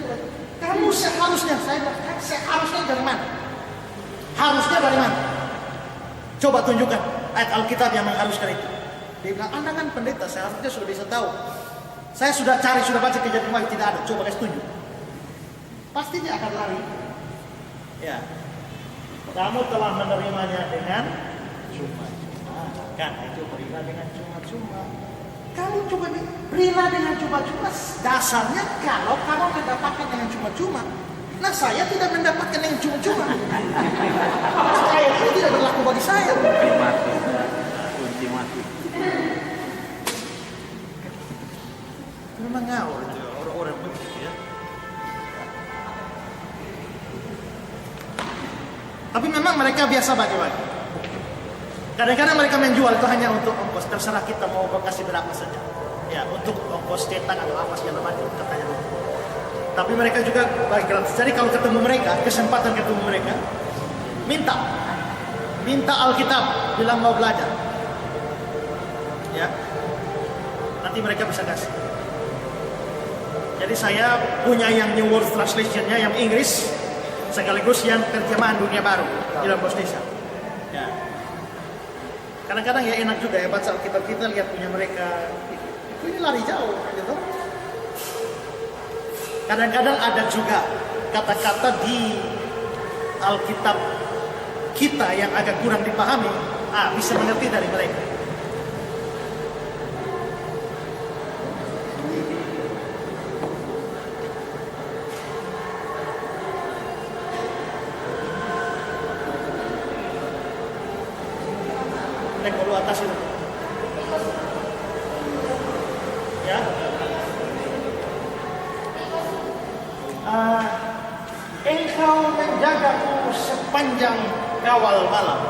kamu seharusnya, seharusnya dari mana? Harusnya dari mana? Coba tunjukkan ayat Alkitab yang mengharuskan itu. Dia bilang, Anda kan pendeta, seharusnya sudah bisa tahu. Saya sudah cari, sudah baca Kejadian Wahyu, tidak ada. Coba kasih tunjuk. Pasti dia akan lari. Ya, kamu telah menerimanya dengan cuma-cuma. Kan itu berilah dengan cuma-cuma. Kamu coba berilah dengan cuma-cuma. Dasarnya kalau kamu mendapatkan dengan cuma-cuma, nah saya tidak mendapatkan dengan cuma-cuma. Nah, ayat ini tidak berlaku bagi saya. Memang ngawur itu orang-orang Tapi memang mereka biasa bagi-bagi. Kadang-kadang mereka menjual itu hanya untuk ongkos, terserah kita mau kasih berapa saja. Ya, untuk ongkos cetak atau apa segala macam katanya. Tapi mereka juga bagi gratis. Jadi kalau ketemu mereka, kesempatan ketemu mereka, minta Alkitab, bilang mau belajar. Ya, nanti mereka bisa kasih. Jadi saya punya yang New World Translation-nya, yang Inggris, sekaligus yang terjemahan Dunia Baru di dalam bahasa Indonesia. Ya. Kadang-kadang ya enak juga ya baca Alkitab kita, lihat punya mereka. Ini lari jauh, gitu. Kadang-kadang ada juga kata-kata di Alkitab kita yang agak kurang dipahami, bisa mengerti dari mereka. Naik dulu atas itu. Ya. Engkau menjagaku sepanjang kawal malam.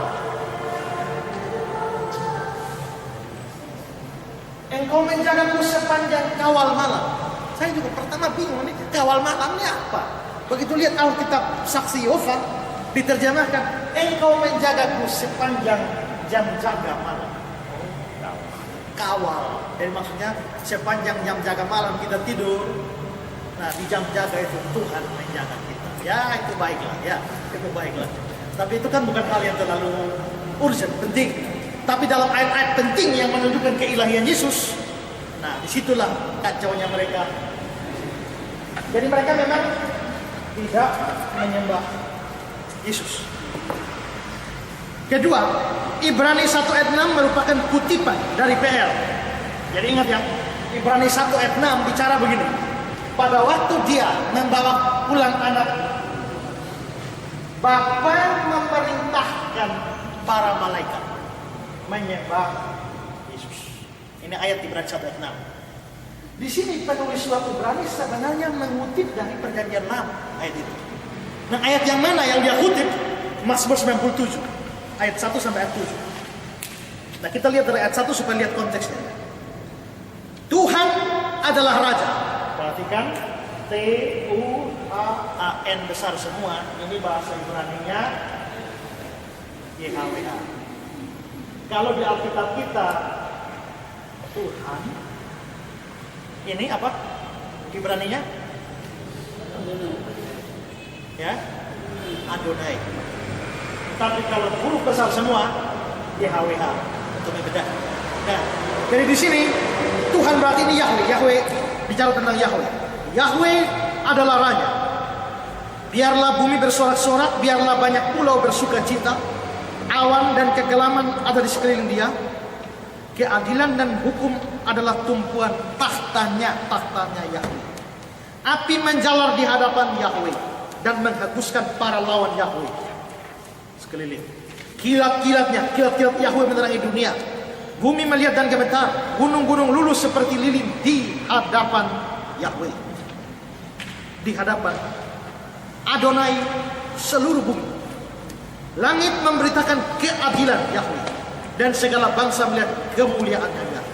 Engkau menjagaku sepanjang kawal malam. Saya juga pertama bingung nih, kawal malamnya apa? Begitu lihat Alkitab Saksi Yehova diterjemahkan, engkau menjagaku sepanjang jam jaga malam. Kawal. Jadi maksudnya sepanjang jam jaga malam kita tidur. Nah, di jam jaga itu Tuhan menjaga kita. Ya, itu baiklah, ya, itu baiklah. Tapi itu kan bukan hal yang terlalu urgent, penting. Tapi dalam ayat-ayat penting yang menunjukkan keilahian Yesus, nah, disitulah kacaunya mereka. Jadi mereka memang tidak menyembah Yesus. Kedua, Ibrani 1 ayat 6 merupakan kutipan dari PL. Jadi ingat ya, Ibrani 1 ayat 6 bicara begini. Pada waktu dia membawa pulang anak, Bapa memerintahkan para malaikat menyembah Yesus. Ini ayat Ibrani 1 ayat 6. Di sini penulis surat Ibrani sebenarnya mengutip dari Perjanjian Lama ayat itu. Nah, ayat yang mana yang dia kutip? Mazmur 97 ayat 1 sampai ayat 7. Nah, kita lihat dari ayat 1 supaya lihat konteksnya. Tuhan adalah Raja. Perhatikan, Tuhan besar semua. Ini bahasa Ibraninya YHWH. Kalau di Alkitab kita Tuhan, ini apa Ibraninya? Ya, Adonai. Tapi kalau huruf besar semua YHWH untuk membedakan. Nah, jadi di sini Tuhan berarti ini Yahweh. Yahweh bicara tentang Yahweh. Yahweh adalah Raja. Biarlah bumi bersorak-sorak, biarlah banyak pulau bersuka cita. Awan dan kegelaman ada di sekeliling dia. Keadilan dan hukum adalah tumpuan tahtanya Yahweh. Api menjalar di hadapan Yahweh dan menghanguskan para lawan Yahweh sekeliling. Kilat Yahweh menerangi dunia. Bumi melihat dan gemetar, gunung-gunung lulus seperti lilin di hadapan Yahweh. Di hadapan Adonai seluruh bumi. Langit memberitakan keadilan Yahweh dan segala bangsa melihat kemuliaan Yahweh.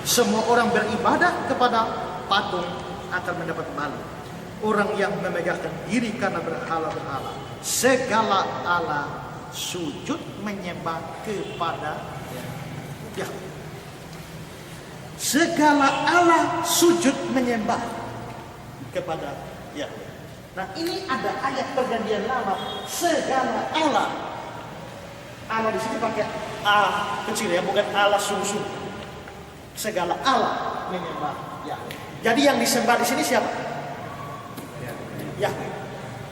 Semua orang beribadah kepada patung akan mendapat malu. Orang yang memegahkan diri karena berhala-berhala, segala Allah sujud menyembah kepada Yahweh. Segala Allah sujud menyembah kepada Yahweh. Nah, ini ada ayat Perjanjian Lama, segala Allah. Allah di sini pakai A kecil ya, bukan Allah sungguh. Segala Allah menyembah Yahweh. Jadi yang disembah di sini siapa? Yahweh.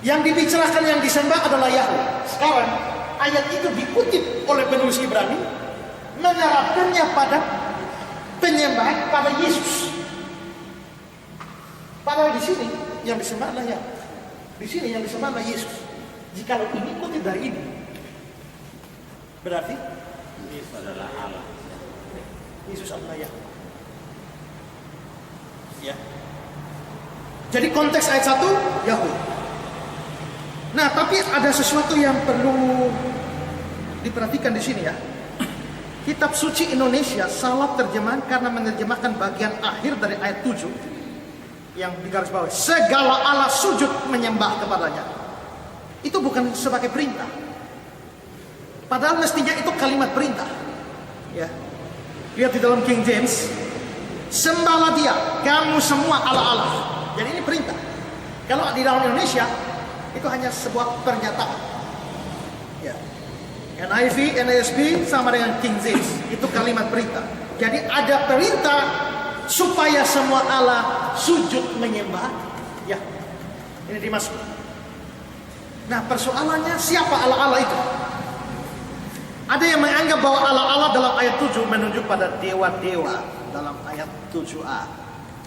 Yang dibicarakan, yang disembah adalah Yahweh. Sekarang ayat itu dikutip oleh penulis Ibrani, menerapkannya pada penyembahan pada Yesus. Padahal di sini yang disembah adalah Yahweh. Di sini yang disembah adalah Yesus. Jika ini kutip dari ini, berarti Yesus adalah Allah. Yesus adalah Yahweh. Ya. Jadi konteks ayat 1 Yahweh. Nah, tapi ada sesuatu yang perlu diperhatikan di sini ya. Kitab Suci Indonesia salah terjemahan karena menerjemahkan bagian akhir dari ayat 7 yang digarisbawahi, segala Allah sujud menyembah kepadanya. Itu bukan sebagai perintah. Padahal mestinya itu kalimat perintah. Ya. Lihat di dalam King James, sembahlah dia, kamu semua Allah-Allah. Jadi ini perintah. Kalau di dalam Indonesia itu hanya sebuah pernyataan. Ya. NIV, NASB sama dengan King James, itu kalimat perintah. Jadi ada perintah supaya semua Allah sujud menyembah. Ya, ini dimasuk. Nah, persoalannya siapa Allah-Allah itu? Ada yang menganggap bahwa Allah-Allah dalam ayat 7 menunjuk pada dewa-dewa dalam ayat 7a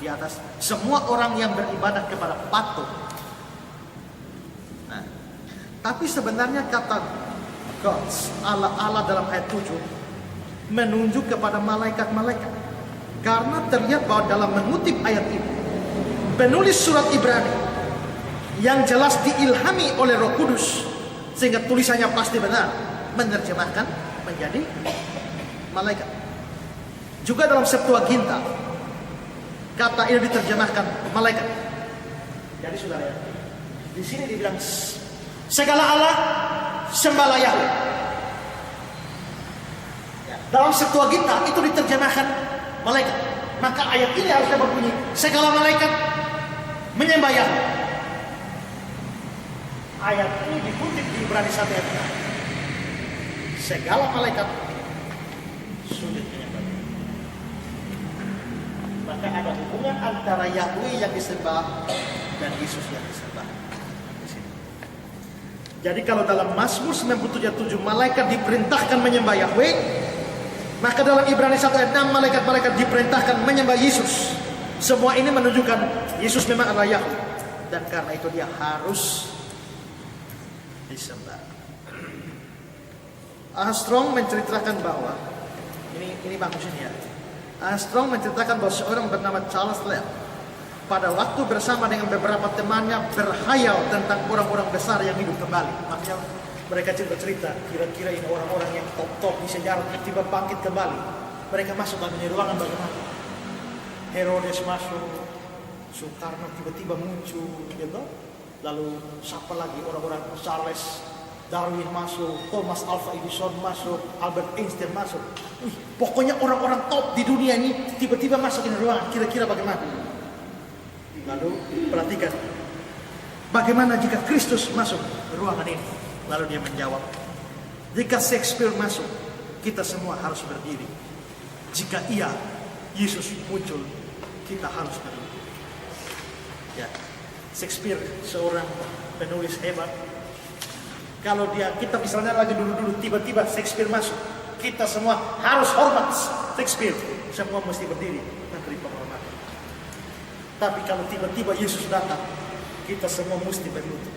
di atas semua orang yang beribadah kepada patung. Nah, tapi sebenarnya kata Gods, Allah-Allah dalam ayat 7 menunjuk kepada malaikat-malaikat. Karena terlihat bahwa dalam mengutip ayat ini, penulis surat Ibrani yang jelas diilhami oleh Roh Kudus sehingga tulisannya pasti benar, menerjemahkan menjadi malaikat. Juga dalam Septuaginta kata ini diterjemahkan malaikat. Jadi saudara ya, di sini dibilang segala Allah sembahlah Yahweh. Dalam Septuaginta itu diterjemahkan malaikat. Maka ayat ini harusnya berbunyi, segala malaikat menyembah Yahweh. Ayat ini dikutip di Ibrani 1 ayat 6. Segala malaikat sujud menyembah. Maka ada hubungan antara Yahweh yang disembah dan Yesus yang disembah. Jadi kalau dalam Mazmur 97:7 malaikat diperintahkan menyembah Yahweh, maka dalam Ibrani 1 ayat 6 malaikat-malaikat diperintahkan menyembah Yesus. Semua ini menunjukkan Yesus memang adalah Yahweh, dan karena itu dia harus disembah. Armstrong menceritakan bahwa ini bagus ini ya. Armstrong menceritakan bahwa seorang bernama Charles Lett pada waktu bersama dengan beberapa temannya berhayal tentang orang-orang besar yang hidup kembali. Makanya mereka cerita-cerita, kira-kira ini orang-orang yang top-top di sejarah tiba-tiba bangkit kembali. Mereka masuk dalam ruangan bagaimana? Herodes masuk, Soekarno tiba-tiba muncul, gitu. Lalu siapa lagi orang-orang, Charles Darwin masuk, Thomas Alva Edison masuk, Albert Einstein masuk. Pokoknya orang-orang top di dunia ini tiba-tiba masuk di ruangan. Kira-kira bagaimana? Lalu perhatikan, bagaimana jika Kristus masuk ke ruangan ini? Lalu dia menjawab, jika Shakespeare masuk, kita semua harus berdiri. Jika ia, Yesus muncul, kita harus berdiri. Ya, Shakespeare seorang penulis hebat. Kalau kita misalnya lagi dulu-dulu tiba-tiba Shakespeare masuk, kita semua harus hormat Shakespeare. Semua mesti berdiri memberi penghormatan. Tapi kalau tiba-tiba Yesus datang, kita semua mesti berlutut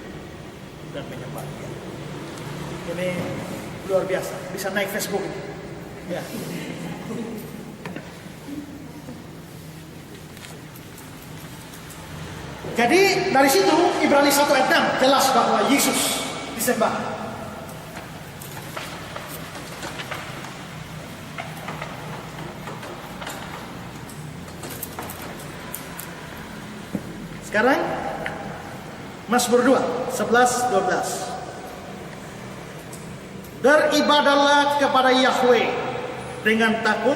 dan menyembah Dia. Ini luar biasa, bisa naik Facebook. Ya. Jadi dari situ Ibrani 1 ayat 6 jelas bahwa Yesus disembah. Sekarang Mazmur 2 11-12. Beribadahlah kepada Yahweh dengan takut,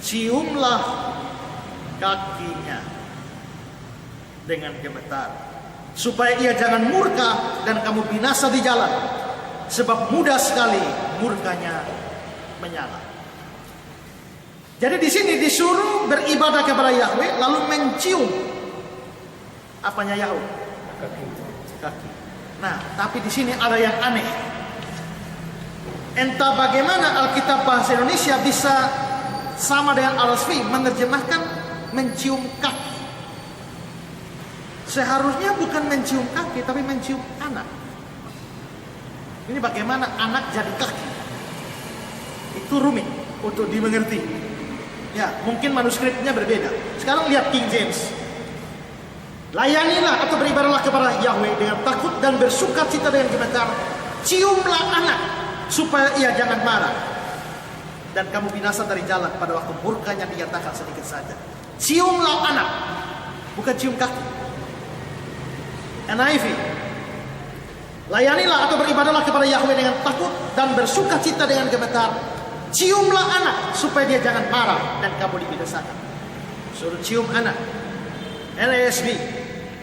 ciumlah kakinya dengan gemetar, supaya ia jangan murka dan kamu binasa di jalan, sebab mudah sekali murkanya menyala. Jadi di sini disuruh beribadah kepada Yahweh lalu mencium apanya Yahweh? Kaki. Nah, tapi di sini ada yang aneh. Entah bagaimana Alkitab bahasa Indonesia bisa sama dengan Al-Asfi menerjemahkan mencium kaki. Seharusnya bukan mencium kaki, tapi mencium anak. Ini bagaimana anak jadi kaki? Itu rumit untuk dimengerti. Ya, mungkin manuskripnya berbeda. Sekarang lihat King James. Layanilah atau beribadahlah kepada Yahweh dengan takut dan bersuka cita dengan gemetar. Ciumlah anak supaya ia jangan marah dan kamu binasa dari jalan pada waktu murkanya dinyatakan sedikit saja. Ciumlah anak, bukan cium kaki. NIV. Layanilah atau beribadahlah kepada Yahweh dengan takut dan bersuka cita dengan gemetar. Ciumlah anak supaya dia jangan marah dan kamu dibinasakan. Suruh cium anak. NASB.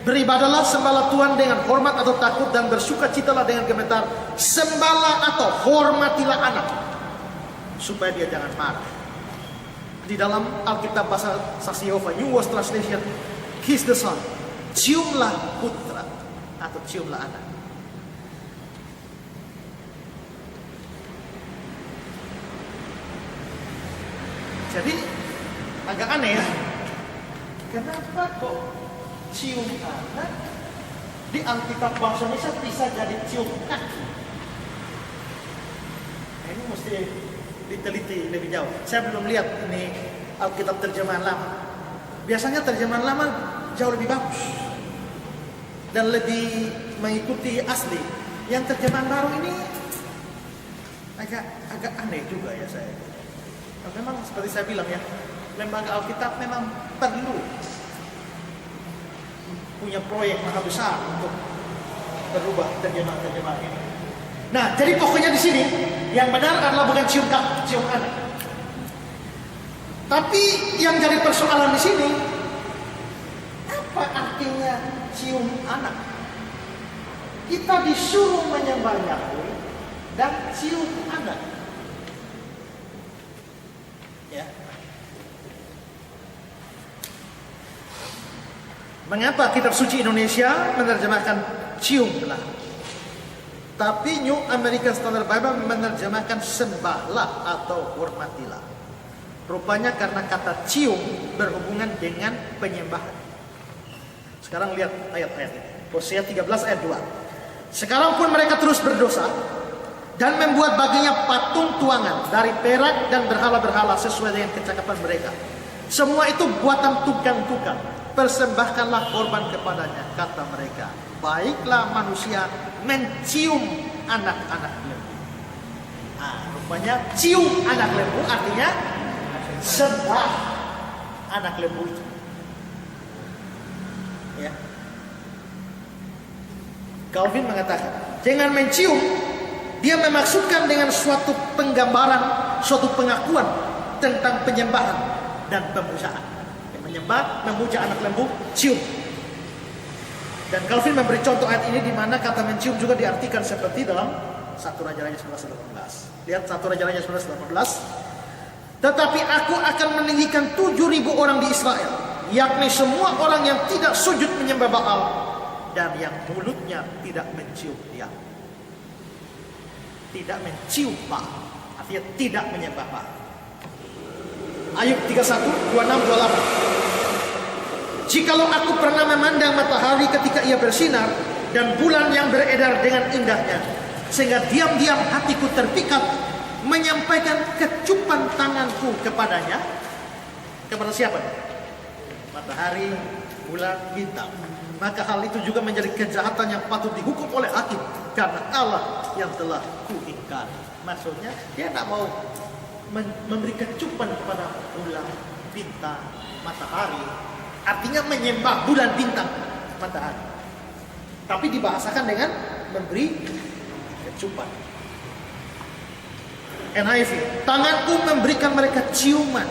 Beribadahlah sembahlah Tuhan dengan hormat atau takut dan bersuka citalah dengan gemetar. Sembahlah atau hormatilah anak supaya dia jangan marah. Di dalam Alkitab bahasa Saksi Yehova, New World Translation, kiss the son. Ciumlah putra atau ciumlah anak. Jadi agak aneh ya. Kenapa kok cium anak di Alkitab bahasa Indonesia bisa jadi cium kaki? Ini mesti diteliti lebih jauh. Saya belum lihat ini Alkitab terjemahan lama. Biasanya terjemahan lama jauh lebih bagus dan lebih mengikuti asli. Yang terjemahan baru ini agak aneh juga ya saya. Memang seperti saya bilang ya, lembaga Alkitab memang perlu punya proyek maha besar untuk berubah terjemahan ini. Nah, jadi pokoknya di sini yang benar adalah bukan cium anak. Tapi yang jadi persoalan di sini, apa artinya cium anak? Kita disuruh menyembah Yahweh dan cium anak. Ya. Mengapa Kitab Suci Indonesia menerjemahkan ciumlah? Tapi New American Standard Bible menerjemahkan sembahlah atau hormatilah. Rupanya karena kata cium berhubungan dengan penyembahan. Sekarang lihat ayat-ayat ini. Hosea 13 ayat 2. Sekarang pun mereka terus berdosa dan membuat baginya patung tuangan dari perak dan berhala-berhala sesuai dengan kecakapan mereka. Semua itu buatan tukang-tukang. Persembahkanlah korban kepadanya, kata mereka. Baiklah manusia mencium anak-anak lembu. Rupanya cium anak lembu artinya sembah anak lembu itu. Ya. Calvin mengatakan, jangan mencium. Dia memaksudkan dengan suatu penggambaran, suatu pengakuan tentang penyembahan dan pemujaan. Menyembah, memuja anak lembu, cium. Dan Calvin memberi contoh ayat ini di mana kata mencium juga diartikan seperti dalam 1 Raja-Raja 11:18. Lihat 1 Raja-Raja 11:18. Tetapi aku akan meninggikan 7.000 orang di Israel, yakni semua orang yang tidak sujud menyembah Baal dan yang mulutnya tidak mencium dia. Tidak mencium Baal, artinya tidak menyembah Baal. Ayub 31, 26, 28. Jikalau aku pernah memandang matahari ketika ia bersinar dan bulan yang beredar dengan indahnya, sehingga diam-diam hatiku terpikat menyampaikan kecupan tanganku kepadanya. Kepada siapa? Matahari, bulan, bintang. Maka hal itu juga menjadi kejahatan yang patut dihukum oleh hakim karena Allah yang telah kuingkari. Maksudnya dia tidak mau memberi kecupan kepada bulan, bintang, matahari. Artinya menyembah bulan, bintang, matahari. Tapi dibahasakan dengan memberi kecupan. NIV, tanganku memberikan mereka ciuman.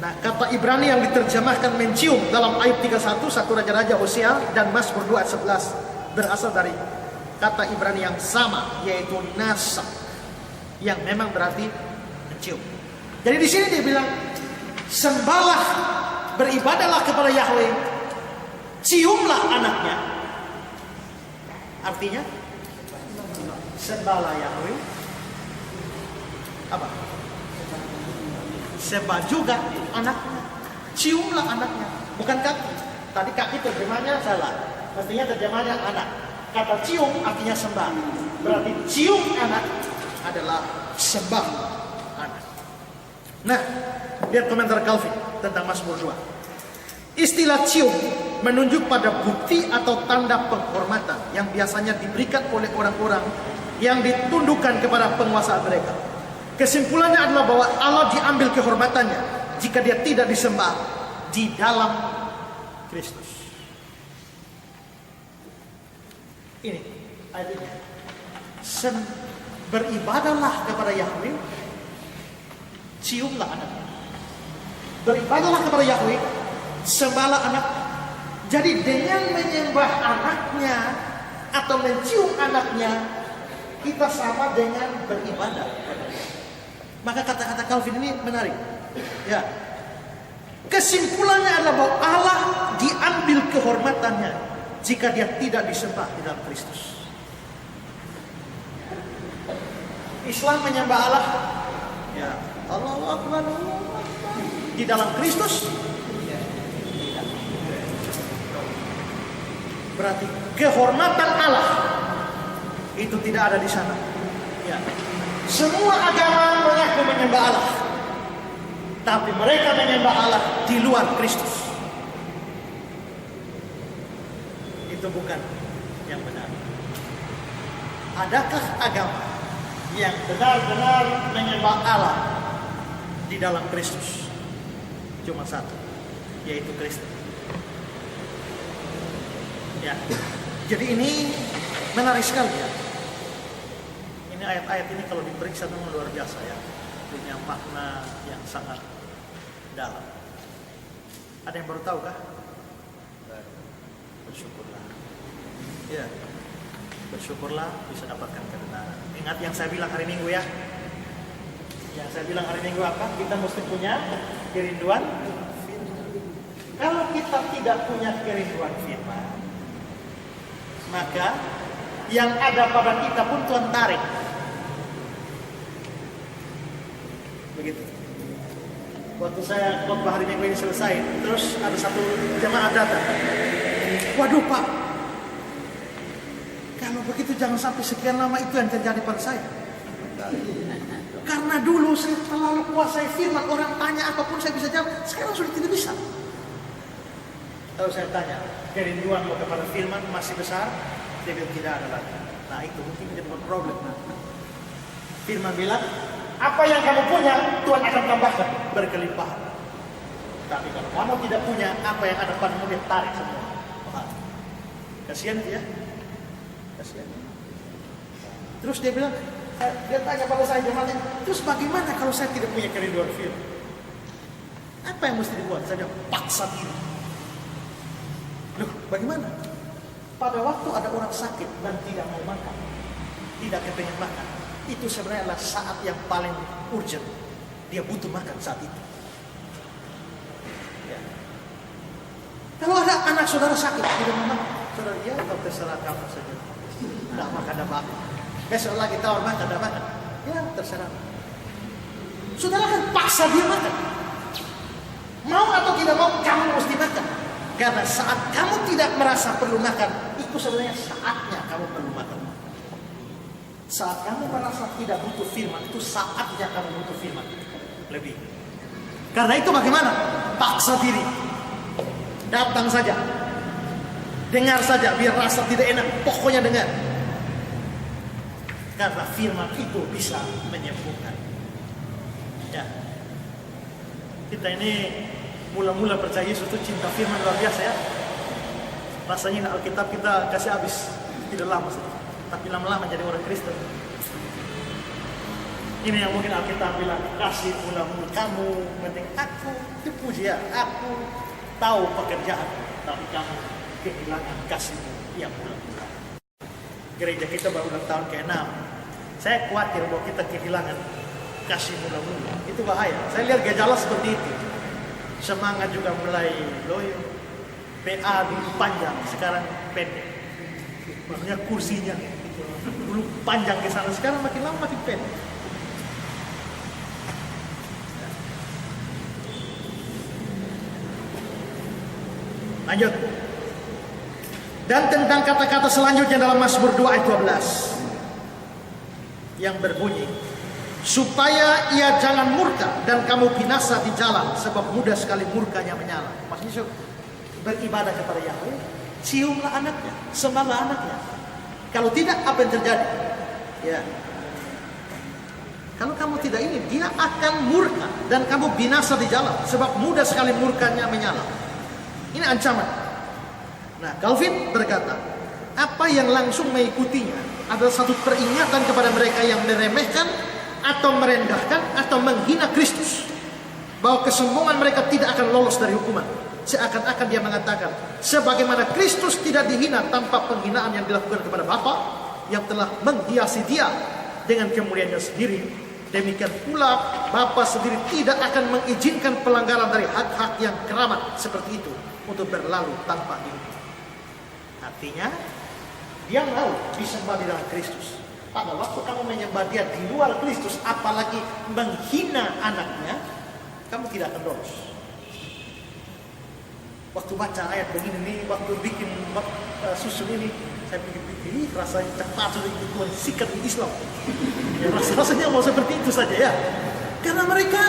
Nah, kata Ibrani yang diterjemahkan mencium dalam ayat 31, 1 Raja-Raja, Hosea, dan Mazmur 2 ayat 11 berasal dari kata Ibrani yang sama, yaitu nasa, yang memang berarti mencium. Jadi di sini dia bilang, sembahlah, beribadahlah kepada Yahweh, ciumlah anaknya. Artinya, sembahlah Yahweh, apa? Sembah juga anaknya, ciumlah anaknya, bukan kaki. Tadi kaki terjemahnya salah, mestinya terjemahnya anak. Kata cium artinya sembah, berarti cium anak adalah sembah anak. Nah, Lihat komentar Calvin tentang Mazmur 2. Istilah cium menunjuk pada bukti atau tanda penghormatan yang biasanya diberikan oleh orang-orang yang ditundukkan kepada penguasa mereka. Kesimpulannya adalah bahwa Allah diambil kehormatannya jika dia tidak disembah di dalam Kristus. Ini ayat ini. Beribadahlah kepada Yahweh, ciumlah anaknya. Beribadahlah kepada Yahweh, sembahlah anak. Jadi dengan menyembah anaknya atau mencium anaknya, kita sama dengan beribadah. Maka kata-kata Calvin ini menarik. Ya. Kesimpulannya adalah bahwa Allah diambil kehormatannya jika dia tidak disembah di dalam Kristus. Islam menyembah Allah, ya, Allahu Akbar, di dalam Kristus. Berarti kehormatan Allah itu tidak ada di sana. Ya. Semua agama mengaku menyembah Allah, tapi mereka menyembah Allah di luar Kristus. Itu bukan yang benar. Adakah agama yang benar-benar menyembah Allah di dalam Kristus? Cuma satu, yaitu Kristus. Ya. Jadi ini menarik sekali ya. Ini ayat-ayat ini kalau diperiksa memang luar biasa ya, punya makna yang sangat dalam. Ada yang baru tahu kah? Bersyukurlah. Ya, bersyukurlah bisa dapatkan kebenaran. Ingat yang saya bilang hari Minggu ya. Yang saya bilang hari Minggu apa? Kita mesti punya kerinduan firman. Kalau kita tidak punya kerinduan firman, maka yang ada pada kita pun Tuhan tarik. Begitu. Waktu saya khotbah hari Minggu ini selesai, terus ada satu jemaat datang. Waduh Pak, kalau begitu jangan sampai sekian lama itu yang terjadi pada saya. Karena dulu saya terlalu kuasai firman, orang tanya apapun saya bisa jawab. Sekarang sudah tidak bisa. Kalau saya tanya, kerinduanmu kepada firman masih besar? Dia bilang tidak ada lagi. Nah itu mungkin jadi problem. Firman bilang, apa yang kamu punya Tuhan akan tambahkan berkelimpahan. Tapi kalau kamu tidak punya, apa yang ada padamu dia tarik semua. Kasihan ya, kasihan. Terus dia bilang, dia tanya pada saya jemaatnya, terus bagaimana kalau saya tidak punya kerinduan firman? Apa yang mesti dibuat? Saya bilang, paksa diri. Loh, bagaimana? Pada waktu ada orang sakit dan tidak mau makan, tidak kepengen makan, itu sebenarnya adalah saat yang paling urgent. Dia butuh makan saat itu. Ya. Kalau ada anak saudara sakit, tidak mau makan, saudara dia atau terserah kamu saja. Tidak makan, tidak makan. Besok lagi tawar makan, tidak makan. Ya terserah. Saudara kan paksa dia makan. Mau atau tidak mau, kamu mesti makan. Karena saat kamu tidak merasa perlu makan, itu sebenarnya saatnya kamu perlu makan. Saat kamu merasa tidak butuh firman, itu saatnya kamu butuh firman lebih. Karena itu bagaimana? Paksa diri. Datang saja. Dengar saja, biar rasa tidak enak. Pokoknya dengar. Karena firman itu bisa menyembuhkan. Ya. Kita ini mula-mula percaya Yesus itu cinta firman luar biasa ya. Rasanya Alkitab kita kasih habis tidak lama saja. Tapi lama-lama jadi orang Kristen. Ini yang mungkin Alkitab bilang, kasih mula-mula kamu, penting aku dipuji ya, aku tahu pekerjaan, tapi kamu kehilangan kasihmu yang mula-mula. Gereja kita baru ulang tahun ke-6. Saya khawatir bahwa kita kehilangan kasih mula-mula. Itu bahaya. Saya lihat gejala seperti itu. Semangat juga mulai loyo. PA dulu panjang, sekarang pendek. Maksudnya kursinya dulu panjang ke sana, sekarang makin lama makin pendek. Lanjut. Dan tentang kata-kata selanjutnya dalam Mazmur 2 ayat 12 yang berbunyi, supaya ia jangan murka dan kamu binasa di jalan, sebab mudah sekali murkanya menyala. Maksudnya beribadah kepada Yahweh, ciumlah anaknya, sembahlah anaknya. Kalau tidak, apa yang terjadi? Ya. Kalau kamu tidak ini, dia akan murka dan kamu binasa di jalan, sebab mudah sekali murkanya menyala. Ini ancaman. Nah, Calvin berkata, apa yang langsung mengikutinya adalah satu peringatan kepada mereka yang meremehkan atau merendahkan atau menghina Kristus, bahwa kesombongan mereka tidak akan lolos dari hukuman. Seakan-akan dia mengatakan, sebagaimana Kristus tidak dihina tanpa penghinaan yang dilakukan kepada Bapa yang telah menghiasi dia dengan kemuliaannya sendiri, demikian pula Bapa sendiri tidak akan mengizinkan pelanggaran dari hak-hak yang keramat seperti itu untuk berlalu tanpa dihukum. Artinya, dia mau disembah di dalam Kristus. Pada waktu kamu menyembah dia di luar Kristus, apalagi menghina anaknya, kamu tidak akan lolos. Waktu baca ayat begini nih, waktu bikin susun ini, saya pikir rasanya cepat sudah itu Tuhan sikat di Islam. Ya, rasanya mau seperti itu saja ya. Karena mereka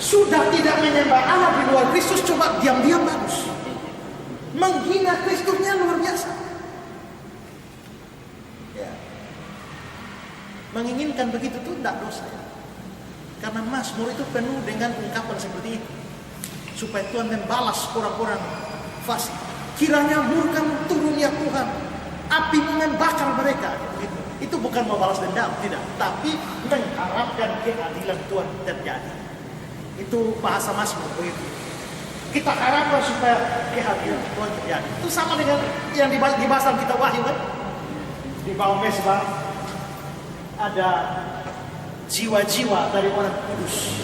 sudah tidak menyembah Allah di luar Kristus, coba diam-diam bagus. Menghina Kristusnya luar biasa. Menginginkan begitu itu tidak dosa ya. Karena Mazmur itu penuh dengan ungkapan seperti itu, supaya Tuhan membalas orang-orang fasik. Kiranya murka-Mu turun ya Tuhan, api membakar mereka. Itu bukan membalas dendam, tidak, tapi mengharapkan keadilan Tuhan terjadi. Itu bahasa Mazmur begitu. Kita harapkan supaya keadilan Tuhan terjadi. Itu sama dengan yang dibahas dalam kitab Wahyu kan. Di bawah mesbah ada jiwa-jiwa dari orang kudus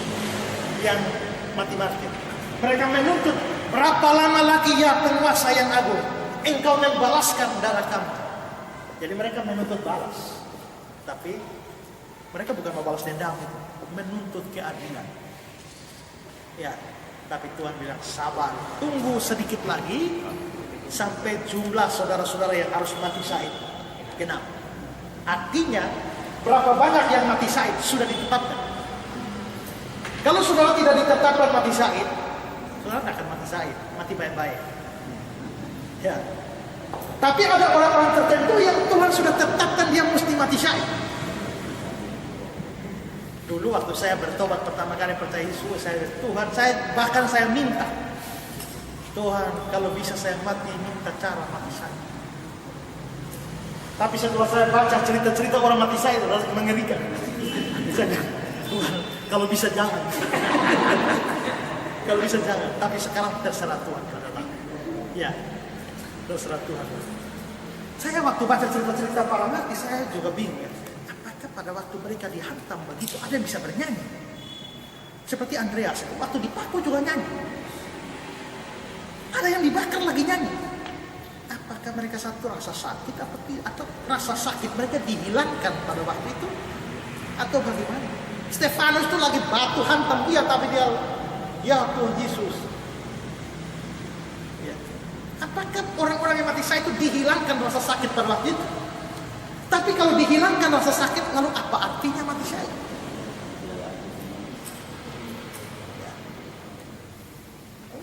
yang mati-mati. Mereka menuntut, berapa lama lagi ya penguasa yang agung, engkau membalaskan darah kami. Jadi mereka menuntut balas, tapi mereka bukan membalas dendam itu, menuntut keadilan. Ya, tapi Tuhan bilang sabar, tunggu sedikit lagi sampai jumlah saudara-saudara yang harus mati syahid genap. Artinya berapa banyak yang mati syahid sudah ditetapkan. Kalau saudara tidak ditetapkan mati syahid, saudara tidak akan mati syahid, mati baik-baik. Ya. Tapi ada orang-orang tertentu yang Tuhan sudah tetapkan dia mesti mati syahid. Dulu waktu saya bertobat pertama kali percaya Yesus, Tuhan, saya minta, Tuhan kalau bisa saya mati, minta cara mati syahid. Tapi setelah saya baca cerita-cerita orang mati syahid, itu mengerikan. Tuhan, kalau bisa jangan. Kalau bisa jangan. Tapi sekarang terserah Tuhan. Ya, terserah Tuhan. Saya waktu baca cerita-cerita para mati, saya juga bingung. Ya. Apakah pada waktu mereka dihantam begitu, ada yang bisa bernyanyi? Seperti Andreas, waktu dipaku juga nyanyi. Ada yang dibakar lagi nyanyi. Apakah mereka satu rasa sakit atau rasa sakit mereka dihilangkan pada waktu itu atau bagaimana? Stefanus itu lagi batu hantam dia, tapi dia ya Tuhan Yesus. Ya. Apakah orang-orang yang mati syahid itu dihilangkan rasa sakit pada waktu itu? Tapi kalau dihilangkan rasa sakit, lalu apa artinya mati syahid?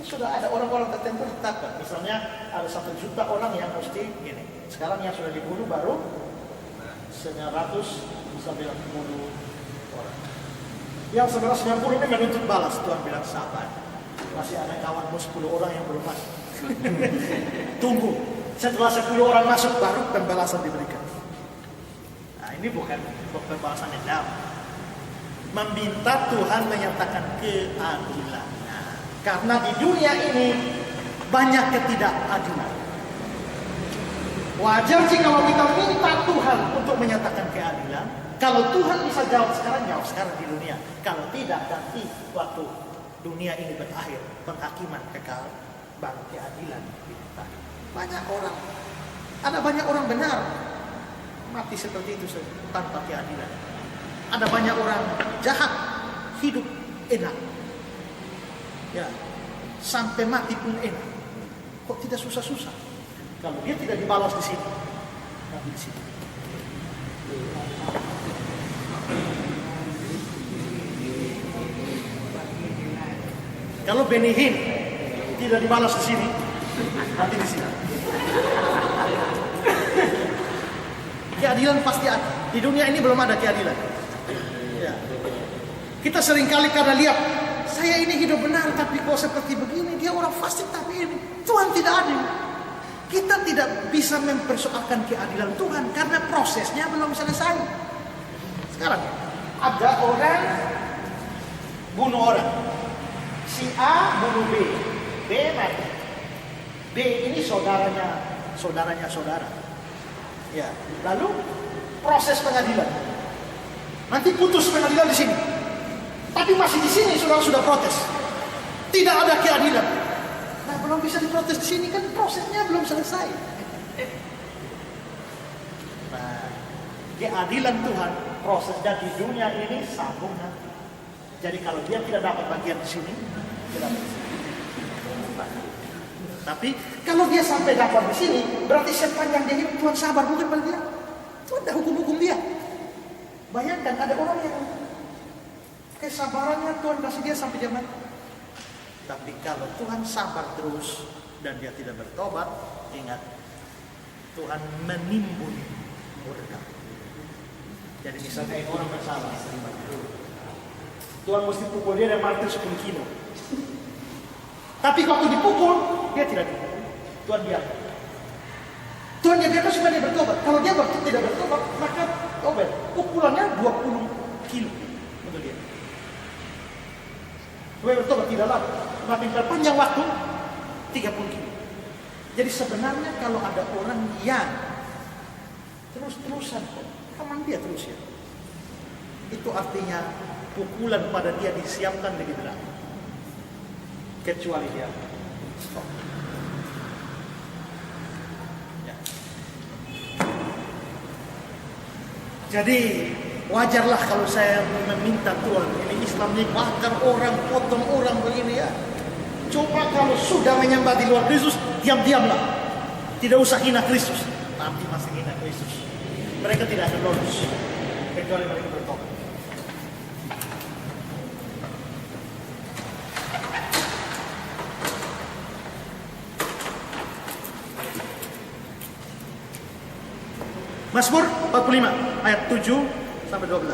Sudah ada orang-orang tertentu ditetapkan. Misalnya ada 1 juta orang yang mesti gini. Sekarang yang sudah dibunuh baru 900 sampai 90 orang. Yang 990 ini menuntut balas. Tuhan bilang sabar. Masih ada kawanmu 10 orang yang belum masuk. Tunggu. Setelah 10 orang masuk baru pembalasan diberikan. Nah, ini bukan pembalasan dendam. Meminta Tuhan menyatakan keadilan. Karena di dunia ini banyak ketidakadilan. Wajar sih kalau kita minta Tuhan untuk menyatakan keadilan. Kalau Tuhan bisa jawab sekarang di dunia. Kalau tidak, nanti waktu dunia ini berakhir, penghakiman kekal, baru keadilan kita. Ada banyak orang benar mati seperti itu tanpa keadilan. Ada banyak orang jahat hidup enak. Ya, sampai mati pun enak. Kok tidak susah-susah? Kalau dia tidak dibalas di sini, tapi di sini. Kalau Benihin tidak dibalas di sini, nanti di sini. Keadilan pasti ada. Di dunia ini belum ada keadilan. Ya. Kita seringkali karena lihat, saya ini hidup benar tapi kok seperti begini, dia orang fasik tapi ini. Tuhan tidak adil. Kita tidak bisa mempersoalkan keadilan Tuhan karena prosesnya belum selesai. Sekarang ada orang bunuh orang. Si A bunuh B. B mati. B ini saudaranya saudara. Ya, lalu proses pengadilan. Nanti putus pengadilan di sini. Tapi masih di sini saudara sudah protes. Tidak ada keadilan. Nah, belum bisa diprotes di sini kan prosesnya belum selesai. Nah, keadilan Tuhan prosesnya di dunia ini sambung nanti. Jadi kalau dia tidak dapat bagian di sini, tidak dapat di sini. Tapi kalau dia sampai dapat di sini, berarti sepanjang dia hidup Tuhan sabar bukan pada dia. Tuhan tidak hukum dia. Bayangkan ada orang yang kesabarannya Tuhan kasih dia sampai dia mati. Tapi kalau Tuhan sabar terus dan dia tidak bertobat, ingat Tuhan menimbun murka. Jadi misalnya orang bersalah, Tuhan mesti pukul dia dan martir 10 kilo. Tapi waktu dipukul, dia tidak dipukul. Tuhan diam. Tuhan biarkan supaya dia bertobat. Kalau dia tidak bertobat, maka tobat. Pukulannya 20 kilo untuk dia. Supaya bertobat tidak lama. Makin berpanjang waktu, 30 kilo. Jadi sebenarnya kalau ada orang yang terus-terusan, aman dia terus ya. Itu artinya pukulan pada dia disiapkan lebih berat. Kecuali dia stop. Ya. Jadi wajarlah kalau saya meminta Tuhan, ini Islam ini bakar orang, potong orang begini ya. Coba kalau sudah menyembah di luar Kristus, diam-diamlah. Tidak usah hina Kristus, tapi masih hina Kristus. Mereka tidak akan lolos kecuali mereka bertobat. Mazmur 45 ayat 7 sampai 12.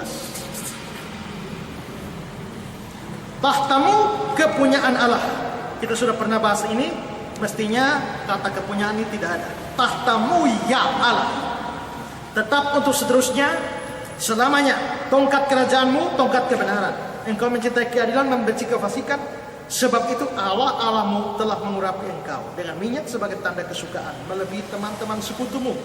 Tahtamu kepunyaan Allah. Kita sudah pernah bahas ini. Mestinya kata kepunyaan ini tidak ada. Tahtamu ya Allah. Tetap untuk seterusnya selamanya. Tongkat kerajaanmu, tongkat kebenaran. Engkau mencintai keadilan, membenci kefasikan. Sebab itu Allah Allahmu telah mengurapi engkau dengan minyak sebagai tanda kesukaan, melebihi teman-teman sekutumu.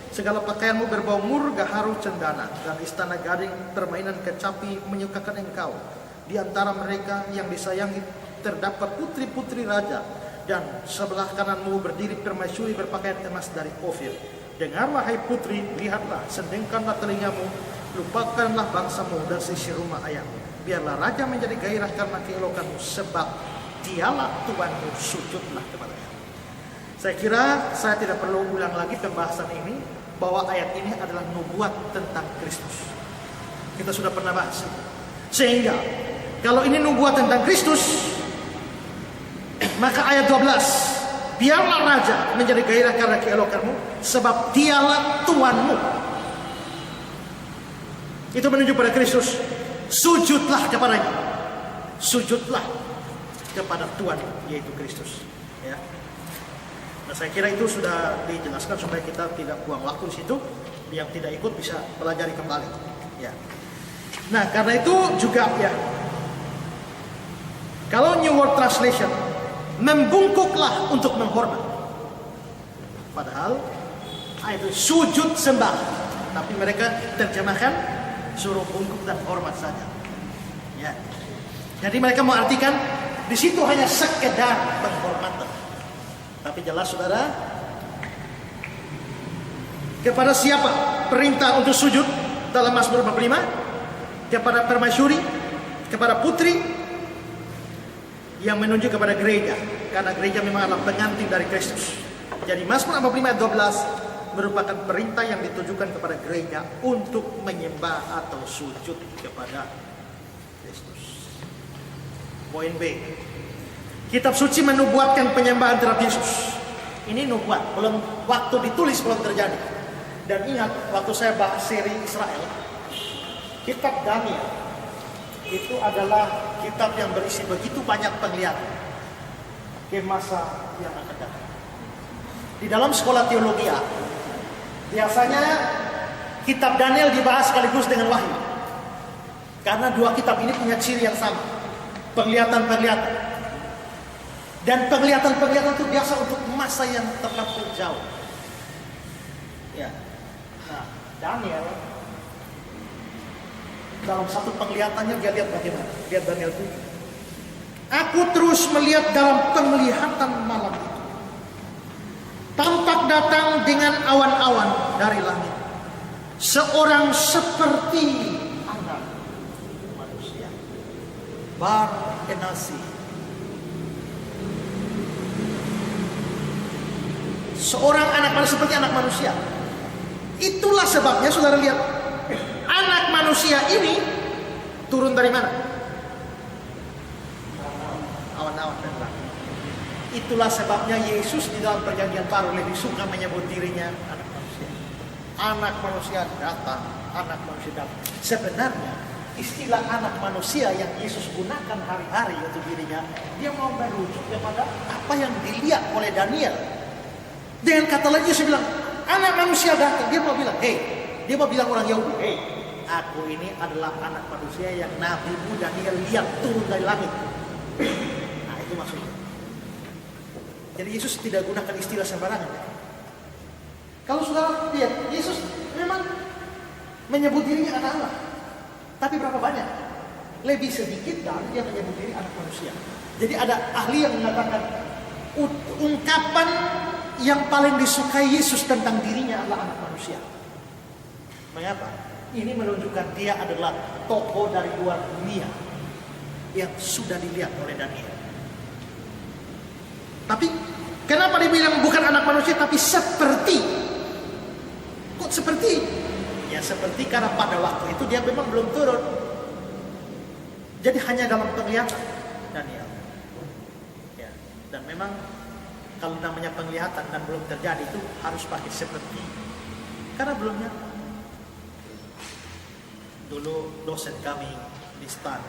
Segala pakaianmu berbau murga haru cendana, dan istana gading permainan kecapi menyukakan engkau. Di antara mereka yang disayangi terdapat putri-putri raja, dan sebelah kananmu berdiri permaisuri berpakaian emas dari Ofir. Dengarlah hai putri, lihatlah, sendengkanlah telingamu, lupakanlah bangsamu dan sisi rumah ayahmu. Biarlah raja menjadi gairah karena keelokanmu, sebab dialah Tuhanmu, sujudlah kepadanya. Saya kira saya tidak perlu ulang lagi pembahasan ini, bahwa ayat ini adalah nubuat tentang Kristus. Kita sudah pernah bahas. Sehingga kalau ini nubuat tentang Kristus, maka ayat 12, biarlah raja menjadi gairah karena keelokanmu, sebab dialah Tuhanmu. Itu menunjuk pada Kristus. Sujudlah kepadanya. Sujudlah kepada Tuhan, yaitu Kristus. Ya. Nah, saya kira itu sudah dijelaskan supaya kita tidak buang waktu di situ. Yang tidak ikut bisa pelajari kembali. Ya. Nah, karena itu juga ya. Kalau New World Translation membungkuklah untuk menghormat. Padahal itu sujud sembah, tapi mereka terjemahkan suruh bungkuk dan hormat saja. Ya. Jadi mereka mengartikan di situ hanya sekedar penghormatan. Tapi jelas saudara, kepada siapa perintah untuk sujud dalam Mazmur 45? Kepada permaisuri, kepada putri, yang menunjuk kepada gereja, karena gereja memang adalah pengantin dari Kristus. Jadi Mazmur 45 ayat 12 merupakan perintah yang ditujukan kepada gereja untuk menyembah atau sujud kepada Kristus. Poin B, Kitab suci menubuatkan penyembahan terhadap Yesus. Ini nubuat, belum waktu ditulis belum terjadi. Dan ingat, waktu saya bahas seri Israel, kitab Daniel itu adalah kitab yang berisi begitu banyak penglihatan ke masa yang akan datang. Di dalam sekolah teologi, biasanya kitab Daniel dibahas sekaligus dengan Wahyu. Karena dua kitab ini punya ciri yang sama, penglihatan-penglihatan. Dan penglihatan-penglihatan itu biasa untuk masa yang terlampau jauh. Ya. Nah, Daniel dalam satu penglihatannya dia lihat bagaimana? Lihat Daniel 7. Aku terus melihat dalam penglihatan malam itu. Tampak datang dengan awan-awan dari langit. Seorang seperti anak manusia. Bar Enasi. Seorang anak manusia seperti anak manusia. Itulah sebabnya saudara lihat, anak manusia ini turun dari mana? Awan-awan dan langit. Itulah sebabnya Yesus di dalam perjanjian baru lebih suka menyebut dirinya anak manusia. Anak manusia datang, anak manusia datang. Sebenarnya istilah anak manusia yang Yesus gunakan hari-hari untuk dirinya, dia mau merujuk kepada apa yang dilihat oleh Daniel. Dengan kata lain Yesus bilang, anak manusia datang. Dia mau bilang, dia mau bilang orang Yahudi, aku ini adalah anak manusia yang Nabi Daniel lihat turun dari langit. Nah, itu maksudnya. Jadi Yesus tidak gunakan istilah sembarangan. Kalau saudara lihat, Yesus memang menyebut dirinya anak Allah. Tapi berapa banyak? Lebih sedikit dari dia menyebut diri anak manusia. Jadi ada ahli yang mengatakan ungkapan yang paling disukai Yesus tentang dirinya adalah anak manusia. Mengapa? Ini menunjukkan dia adalah tokoh dari luar dunia yang sudah dilihat oleh Daniel. Tapi kenapa dibilang bukan anak manusia tapi seperti? Kok seperti? Ya seperti karena pada waktu itu dia memang belum turun. Jadi hanya dalam penglihatan Daniel. Ya, dan memang kalau namanya penglihatan dan belum terjadi itu harus pakai seperti. Karena belum nyata. Dulu dosen kami di STAN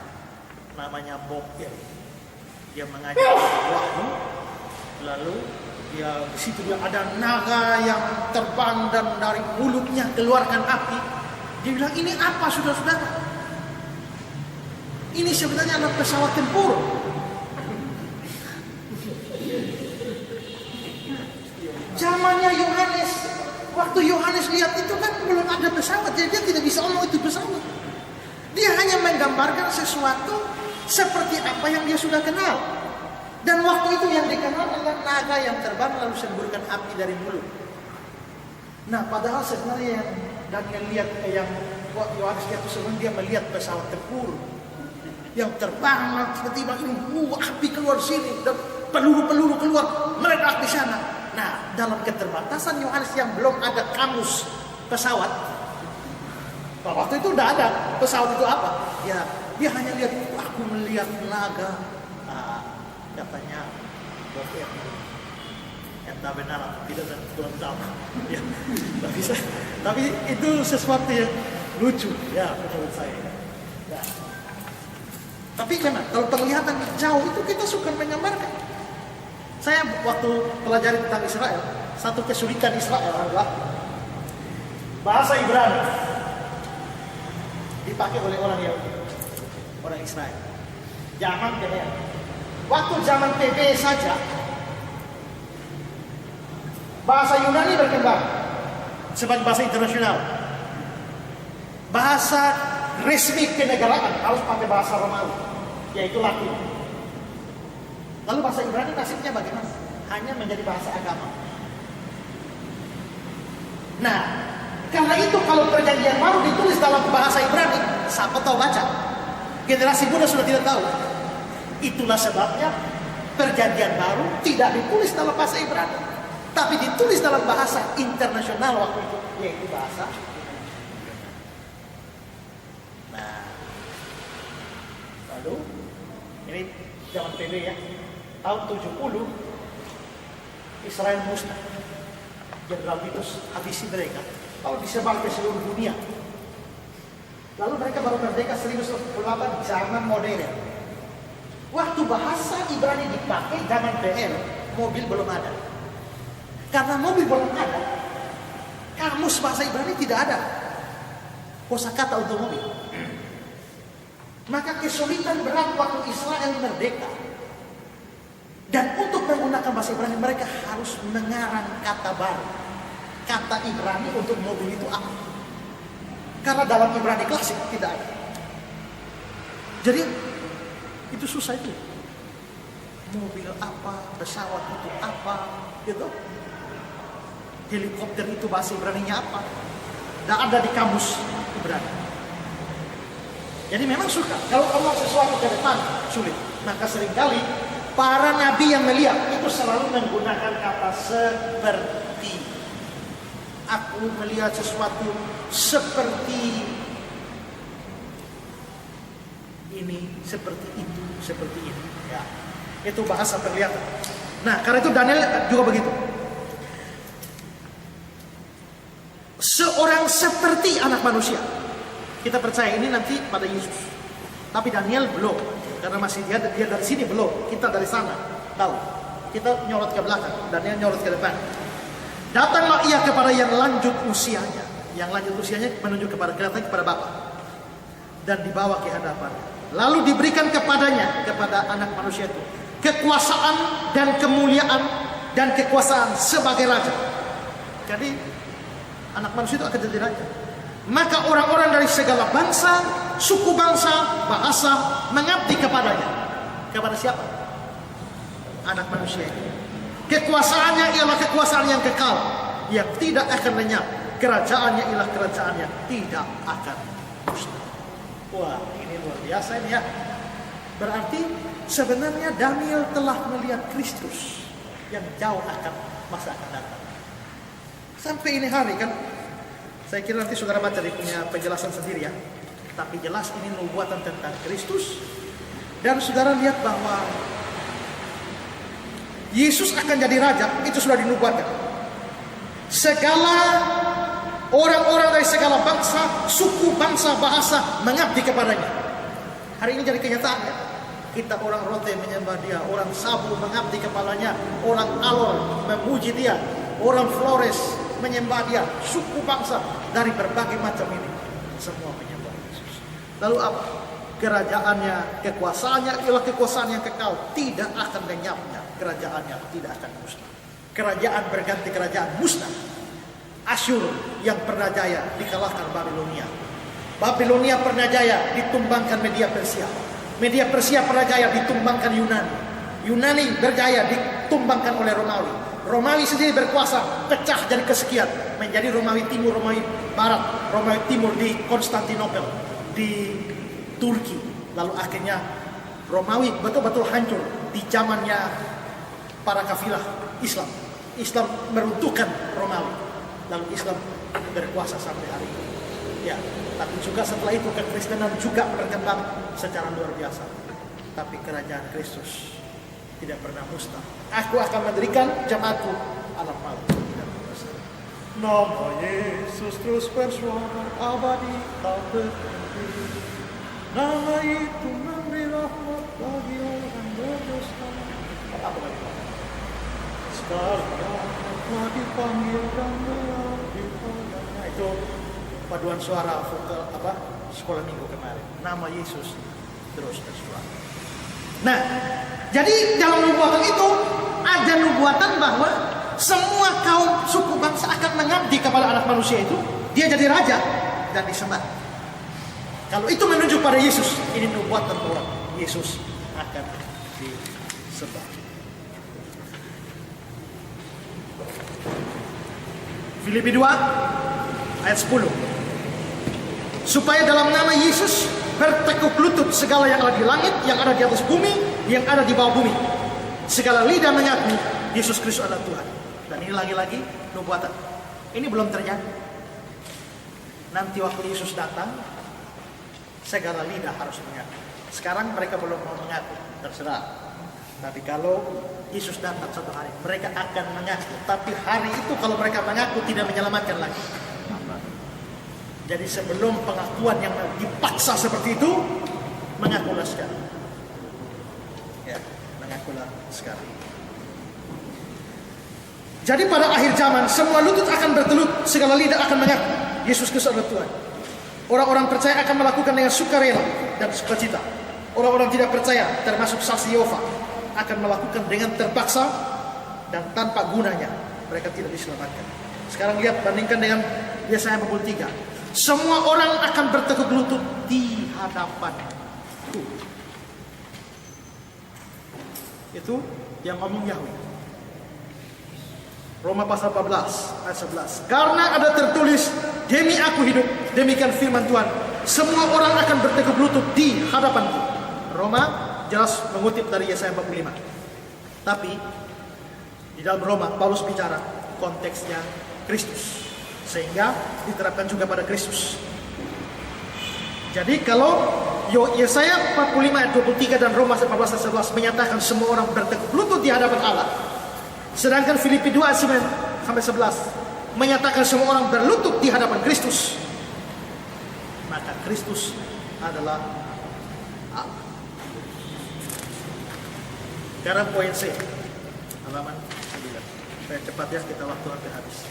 namanya Bob Hill. Dia mengajar Wahyu. Lalu dia di situ dia ada naga yang terbang dan dari mulutnya keluarkan api. Dia bilang, ini apa saudara-saudara? Ini sebenarnya adalah pesawat tempur. Zamannya Yohanes, waktu Yohanes lihat itu kan belum ada pesawat, jadi dia tidak bisa omong itu pesawat. Dia hanya menggambarkan sesuatu seperti apa yang dia sudah kenal. Dan waktu itu yang dikenal adalah naga yang terbang lalu semburkan api dari mulut. Nah, padahal sebenarnya yang Daniel lihat, yang Yohanes lihat itu sebenarnya dia melihat pesawat tempur yang terbang seperti ini, api keluar sini dan peluru-peluru keluar meledak di sana. Nah, dalam keterbatasan Yohanes yang belum ada kamus pesawat, waktu itu udah ada pesawat itu apa? Ya, dia hanya lihat, aku melihat naga, katanya, bokeh, entah benar atau tidak dan kurang tahu. Ya, tapi itu sesuatu yang lucu, ya menurut saya. Ya. Tapi memang kalau penglihatan jauh itu kita suka menggambarkan. Saya waktu pelajari tentang Israel, satu kesulitan Israel adalah bahasa Ibrani dipakai oleh orang Yahudi, orang Israel. Zaman PB, waktu zaman PB saja, bahasa Yunani berkembang sebagai bahasa internasional. Bahasa resmi kenegaraan harus pakai bahasa Romawi, yaitu Latin. Lalu bahasa Ibrani nasibnya bagaimana? Hanya menjadi bahasa agama. Nah, karena itu kalau perjanjian baru ditulis dalam bahasa Ibrani, siapa tahu baca? Generasi muda sudah tidak tahu. Itulah sebabnya perjanjian baru tidak ditulis dalam bahasa Ibrani, tapi ditulis dalam bahasa internasional waktu itu, yaitu bahasa. Nah, lalu ini zaman PB ya. tahun 70 Israel musnah. Jenderal Titus habisi mereka. Lalu disebar ke seluruh dunia. Lalu mereka baru merdeka 1948 zaman modern. Waktu bahasa Ibrani dipakai zaman PR, mobil belum ada. Karena mobil belum ada, kamus bahasa Ibrani tidak ada kosakata untuk mobil. Maka kesulitan berat waktu Israel merdeka. Dan untuk menggunakan bahasa Ibrani mereka harus mengarang kata baru. Kata Ibrani untuk mobil itu apa? Karena dalam Ibrani klasik tidak ada. Jadi itu susah itu. Mobil apa, pesawat itu apa, gitu. Helikopter itu bahasa Ibraninya apa? Tidak ada di kamus Ibrani. Jadi memang suka. Kalau ngomong sesuatu ke depan sulit. Maka seringkali para nabi yang melihat itu selalu menggunakan kata seperti. Aku melihat sesuatu seperti ini, seperti itu, seperti ini. Ya, itu bahasa penglihatan. Nah, karena itu Daniel juga begitu. Seorang seperti anak manusia. Kita percaya ini nanti pada Yesus. Tapi Daniel belum, karena masih dia dari sini belum. Kita dari sana tahu. Kita nyorot ke belakang, Daniel nyorot ke depan. Datanglah ia kepada yang lanjut usianya. Yang lanjut usianya menunjuk kelihatan kepada Bapa. Dan dibawa ke hadapan. Lalu diberikan kepadanya, kepada anak manusia itu, kekuasaan dan kemuliaan dan kekuasaan sebagai raja. Jadi anak manusia itu akan jadi raja. Maka orang-orang dari segala bangsa, suku bangsa, bahasa mengabdi kepadanya. Kepada siapa? Anak manusia itu. Kekuasaannya ialah kekuasaan yang kekal, yang tidak akan lenyap. Kerajaannya ialah kerajaan yang tidak akan musnah. Wah, ini luar biasa ini ya. Berarti sebenarnya Daniel telah melihat Kristus yang jauh akan masa akan datang. Sampai ini hari kan, saya kira nanti saudara baca di punya penjelasan sendiri ya. Tapi jelas ini nubuatan tentang Kristus. Dan saudara lihat bahwa Yesus akan jadi raja, itu sudah dinubuatkan. Segala orang-orang dari segala bangsa, suku, bangsa, bahasa mengabdi kepadanya. Hari ini jadi kenyataan ya. Kita orang Rote menyembah dia, orang Sabu mengabdi kepadanya, orang Alor memuji dia, orang Flores menyembah dia, suku bangsa dari berbagai macam ini semua menyembah Yesus. Lalu apa? Kerajaannya, kekuasaannya ialah kekuasaan yang kekal, tidak akan lenyapnya. Kerajaannya tidak akan musnah. Kerajaan berganti kerajaan musnah. Asyur yang pernah jaya dikalahkan Babilonia. Babilonia pernah jaya ditumbangkan Media Persia. Media Persia pernah jaya ditumbangkan Yunani. Yunani berjaya ditumbangkan oleh Romawi. Romawi sendiri berkuasa, pecah jadi kesekian, menjadi Romawi Timur, Romawi Barat, Romawi Timur di Konstantinopel, di Turki. Lalu akhirnya Romawi betul-betul hancur di zamannya para kafilah Islam. Islam meruntuhkan Romawi. Lalu Islam berkuasa sampai hari ini. Ya, tapi juga setelah itu kekristenan juga berkembang secara luar biasa. Tapi kerajaan Kristus tidak pernah musnah. Aku akan mendirikan jemaatku alam maut. Nama Yesus terus bersuara abadi tak berhenti. Nama itu memberi rahmat bagi orang berdosa. Apa lagi? Sekarang telah dipanggil dan dipanggil. Nah, itu paduan suara vokal sekolah minggu kemarin. Nama Yesus terus bersuara. Nah, jadi dalam nubuatan itu ada nubuatan bahwa semua kaum suku bangsa akan mengabdi kepada anak manusia itu. Dia jadi raja dan disembah. Kalau itu menunjuk pada Yesus, ini nubuatan bahwa Yesus akan disembah. Filipi 2 ayat 10. Supaya dalam nama Yesus bertekuk lutut segala yang ada di langit, yang ada di atas bumi, yang ada di bawah bumi. Segala lidah mengaku Yesus Kristus adalah Tuhan. Dan ini lagi-lagi nubuatan. Ini belum terjadi. Nanti waktu Yesus datang, segala lidah harus mengaku. Sekarang mereka belum mau mengaku, terserah. Tapi kalau Yesus datang satu hari, mereka akan mengaku. Tapi hari itu kalau mereka mengaku tidak menyelamatkan lagi. Jadi sebelum pengakuan yang dipaksa seperti itu, mengakulah sekarang. Ya, mengakulah sekarang. Jadi pada akhir zaman semua lutut akan bertelut, segala lidah akan mengaku Yesus Kristus adalah Tuhan. Orang-orang percaya akan melakukan dengan sukarela dan sukacita. Orang-orang tidak percaya, termasuk saksi Yehova, akan melakukan dengan terpaksa dan tanpa gunanya. Mereka tidak diselamatkan. Sekarang lihat, bandingkan dengan Yesaya 43. Semua orang akan bertekuk lutut di hadapan Tuhan. Itu yang ngomong Yahweh. Roma pasal 14 ayat 11. Karena ada tertulis, demi aku hidup, demikian firman Tuhan, semua orang akan bertekuk lutut di hadapanku. Roma jelas mengutip dari Yesaya 45. Tapi di dalam Roma Paulus bicara konteksnya Kristus, sehingga diterapkan juga pada Kristus. Jadi kalau Yesaya 45 ayat 23 dan Roma 14 ayat 11 menyatakan semua orang bertekuk lutut di hadapan Allah, sedangkan Filipi 2 ayat 9 sampai 11 menyatakan semua orang berlutut di hadapan Kristus, maka Kristus adalah Allah. Sekarang poin C, halaman 9. Supaya cepat ya, kita waktu hampir habis.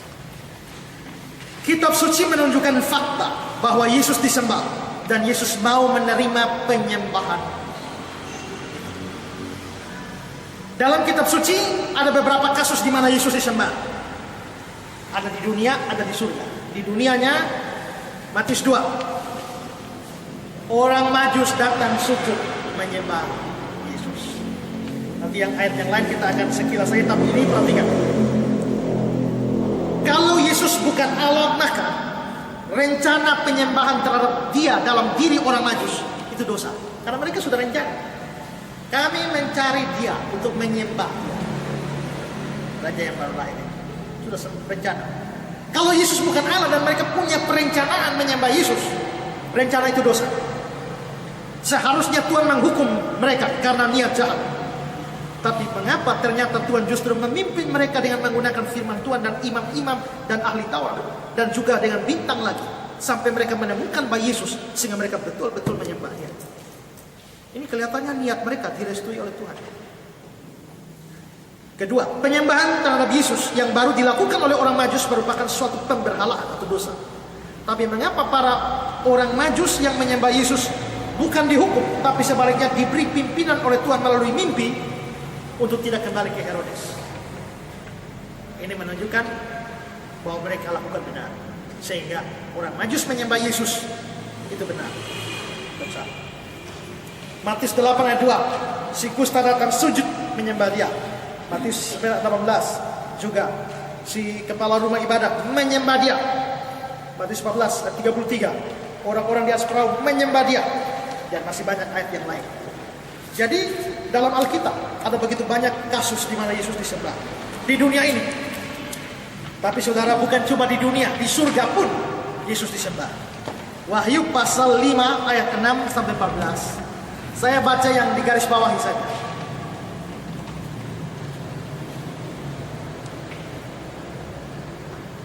Kitab suci menunjukkan fakta bahwa Yesus disembah dan Yesus mau menerima penyembahan. Dalam kitab suci ada beberapa kasus di mana Yesus disembah. Ada di dunia, ada di surga. Di dunianya Matius 2. Orang Majus datang sujud menyembah Yesus. Nanti yang ayat yang lain kita akan sekilas saja, tapi ini perhatikan. Kalau Yesus bukan Allah, maka rencana penyembahan terhadap Dia dalam diri orang Majus itu dosa. Karena mereka sudah rencana. Kami mencari Dia untuk menyembah Dia. Raja yang baru lahir sudah rencana. Kalau Yesus bukan Allah dan mereka punya perencanaan menyembah Yesus, rencana itu dosa. Seharusnya Tuhan menghukum mereka karena niat jahat. Tapi mengapa ternyata Tuhan justru memimpin mereka dengan menggunakan firman Tuhan dan imam-imam dan ahli Taurat, dan juga dengan bintang lagi, sampai mereka menemukan bayi Yesus sehingga mereka betul-betul menyembahnya. Ini kelihatannya niat mereka direstui oleh Tuhan. Kedua, penyembahan terhadap Yesus yang baru dilakukan oleh orang Majus merupakan suatu pemberhalaan atau dosa. Tapi mengapa para orang Majus yang menyembah Yesus bukan dihukum, tapi sebaliknya diberi pimpinan oleh Tuhan melalui mimpi untuk tidak kembali ke Herodes? Ini menunjukkan bahwa mereka lakukan benar, sehingga orang Majus menyembah Yesus itu benar. Dosa. Matius 8 ayat 2, si kusta datang sujud menyembah Dia. Matius 18 juga si kepala rumah ibadah menyembah Dia. Matius 14 ayat 33, orang-orang di atas perahu menyembah Dia, dan masih banyak ayat yang lain. Jadi dalam Alkitab ada begitu banyak kasus di mana Yesus disembah di dunia ini. Tapi saudara, bukan cuma di dunia, di surga pun Yesus disembah. Wahyu pasal 5 ayat 6 sampai 14. Saya baca yang di garis bawahi saja.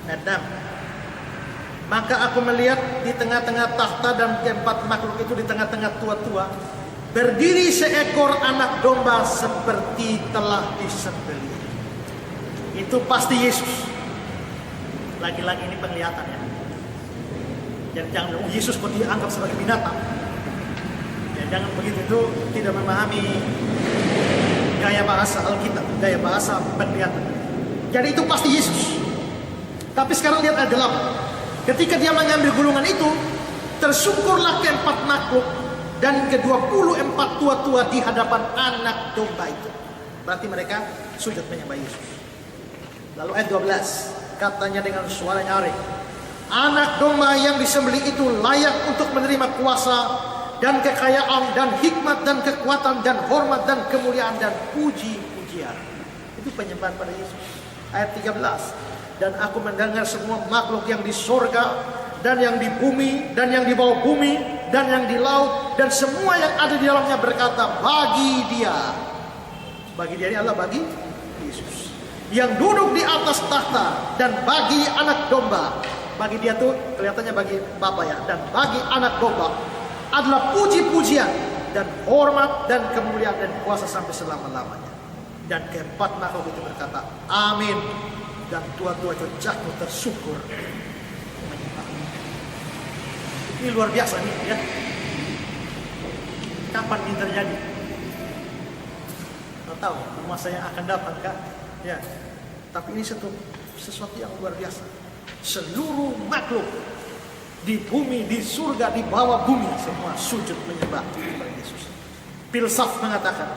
Ayat 6. Maka aku melihat di tengah-tengah tahta dan keempat makhluk itu, di tengah-tengah tua-tua, berdiri seekor anak domba seperti telah disembelih. Itu pasti Yesus. Lagi-lagi ini penglihatan ya. Dan jangan Yesus kok dianggap sebagai binatang. Ya, jangan begitu, itu tidak memahami gaya bahasa Alkitab, gaya bahasa penglihatan. Jadi itu pasti Yesus. Tapi sekarang lihat ayat 8. Ketika Dia mengambil gulungan itu, tersyukurlah keempat makhluk dan ke-24 tua-tua di hadapan anak domba itu. Berarti mereka sujud menyembah Yesus. Lalu ayat 12, katanya dengan suara nyaring, anak domba yang disembelih itu layak untuk menerima kuasa dan kekayaan dan hikmat dan kekuatan dan hormat dan kemuliaan dan puji-pujian. Itu penyembahan pada Yesus. Ayat 13, dan aku mendengar semua makhluk yang di sorga dan yang di bumi dan yang di bawah bumi dan yang di laut dan semua yang ada di dalamnya berkata, bagi Dia Bagi dia ini adalah bagi Yesus. Yang duduk di atas tahta dan bagi anak domba. Bagi dia tuh kelihatannya bagi Bapa ya. Dan bagi anak domba adalah puji-pujian dan hormat dan kemuliaan dan kuasa sampai selama-lamanya. Dan keempat makhluk itu berkata, amin. Dan tua-tua itu jatuh tersyukur menyembah. Ini luar biasa nih ya. Kapan ini terjadi? Nggak tahu, masa yang akan datang kah? Ya. Tapi ini sesuatu yang luar biasa. Seluruh makhluk di bumi, di surga, di bawah bumi, semua sujud menyembah kepada Yesus. Filsaf mengatakan,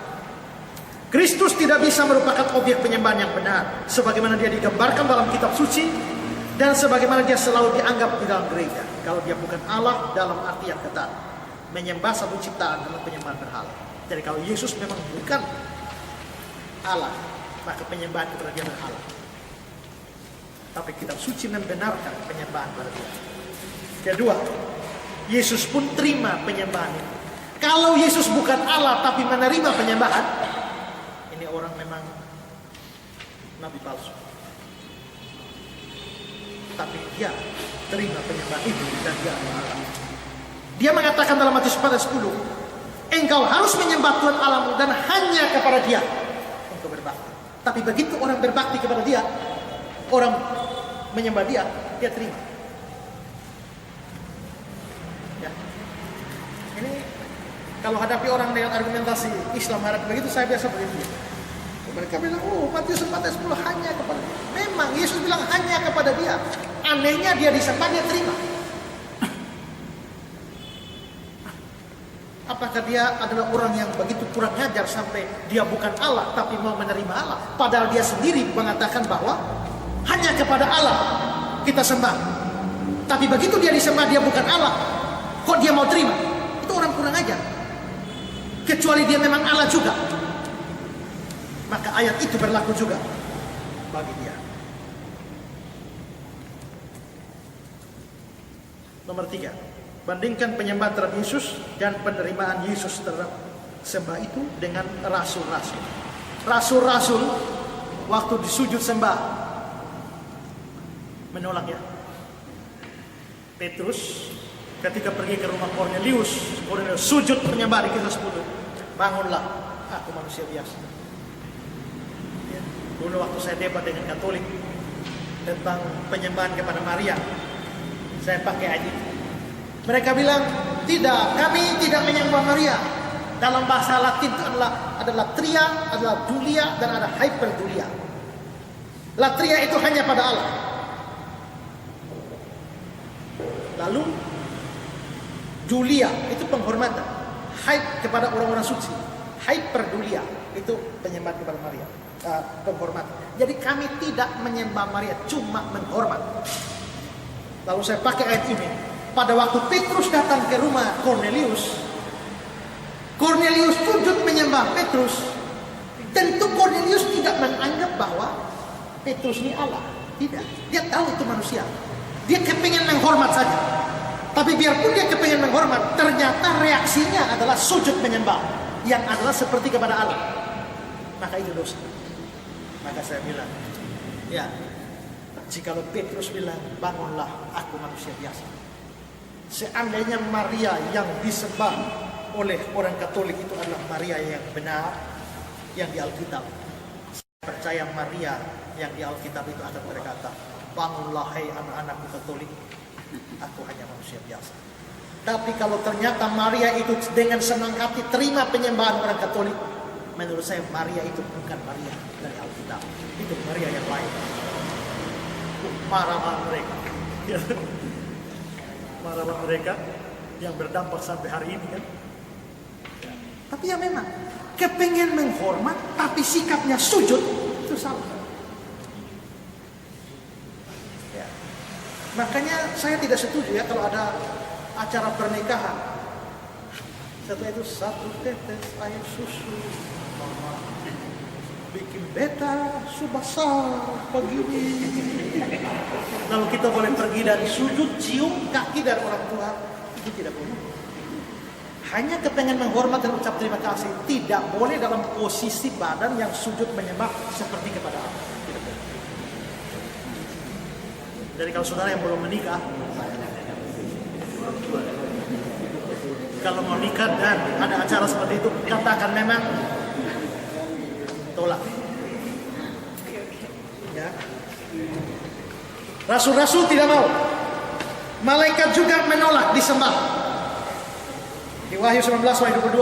Kristus tidak bisa merupakan objek penyembahan yang benar, sebagaimana dia digambarkan dalam kitab suci, dan sebagaimana dia selalu dianggap di dalam gereja. Kalau dia bukan Allah dalam arti yang ketat, menyembah satu ciptaan dalam penyembahan berhala. Jadi kalau Yesus memang bukan Allah, maka penyembahan kepada dia berhala. Tapi kitab suci membenarkan penyembahan kepada dia. Kedua, Yesus pun terima penyembahan itu. Kalau Yesus bukan Allah tapi menerima penyembahan, ini orang memang nabi palsu. Tapi dia terima penyembahan itu dan dia adalah Allah. Dia mengatakan dalam Matius 4:10, engkau harus menyembah Tuhan Allahmu dan hanya kepada dia engkau berbakti. Tapi begitu orang berbakti kepada dia, orang menyembah dia, dia terima. Ya. Ini kalau hadapi orang dengan argumentasi Islam hadap begitu, saya biasa begitu. Mereka bilang, oh Matius 4:10 hanya kepada dia. Memang Yesus bilang hanya kepada dia. Anehnya dia disembah, dia terima. Apakah dia adalah orang yang begitu kurang ajar sampai dia bukan Allah tapi mau menerima Allah? Padahal dia sendiri mengatakan bahwa hanya kepada Allah kita sembah. Tapi begitu dia disembah, dia bukan Allah, kok dia mau terima? Itu orang kurang ajar. Kecuali dia memang Allah juga, maka ayat itu berlaku juga bagi dia. Nomor 3, bandingkan penyembahan terhadap Yesus dan penerimaan Yesus terhadap sembah itu dengan rasul-rasul. Rasul-rasul waktu disujud sembah menolak ya. Petrus ketika pergi ke rumah Kornelius sujud menyembah di kisah 10. Bangunlah, aku manusia biasa. Ya. Dulu waktu saya debat dengan Katolik tentang penyembahan kepada Maria, saya pakai ayat itu. Mereka bilang, tidak, kami tidak menyembah Maria. Dalam bahasa Latin itu adalah tria, adalah dulia, dan ada hyperdulia. Latria itu hanya pada Allah. Lalu dulia itu penghormatan, hype kepada orang-orang suci. Hyperdulia itu penyembahan kepada Maria, penghormatan. Jadi kami tidak menyembah Maria, cuma menghormat. Lalu saya pakai ayat ini. Pada waktu Petrus datang ke rumah Kornelius, Kornelius sujud menyembah Petrus. Tentu Kornelius tidak menganggap bahwa Petrus ini Allah. Tidak, dia tahu itu manusia. Dia kepingin menghormat saja. Tapi biarpun dia kepingin menghormat, ternyata reaksinya adalah sujud menyembah, yang adalah seperti kepada Allah. Maka itu dosa. Maka saya bilang, ya, jikalau Petrus bilang, bangunlah, aku manusia biasa. Seandainya Maria yang disembah oleh orang Katolik itu adalah Maria yang benar, yang di Alkitab, saya percaya Maria yang di Alkitab itu akan berkata, bangunlah hai anak-anakku Katolik, aku hanya manusia biasa. Tapi kalau ternyata Maria itu dengan senang hati terima penyembahan orang Katolik, menurut saya Maria itu bukan Maria dari Alkitab, itu Maria yang lain. Marah mereka, marah mereka yang berdampak sampai hari ini kan. Tapi ya memang kepengen menghormat, tapi sikapnya sujud, itu salah. Ya. Makanya saya tidak setuju ya kalau ada acara pernikahan. Setelah itu 1 tetes air susu, bikin beta subasar begini. Lalu kita boleh pergi dari sujud, cium kaki dari orang tua, itu tidak boleh. hanya kepengen menghormat dan ucap terima kasih, tidak boleh dalam posisi badan yang sujud menyembah seperti kepada Allah. Jadi kalau saudara yang belum menikah, kalau mau nikah dan ada acara seperti itu, katakan memang tolak. Ya. Rasul-rasul tidak mau. Malaikat juga menolak disembah. Di Wahyu 19 ayat 22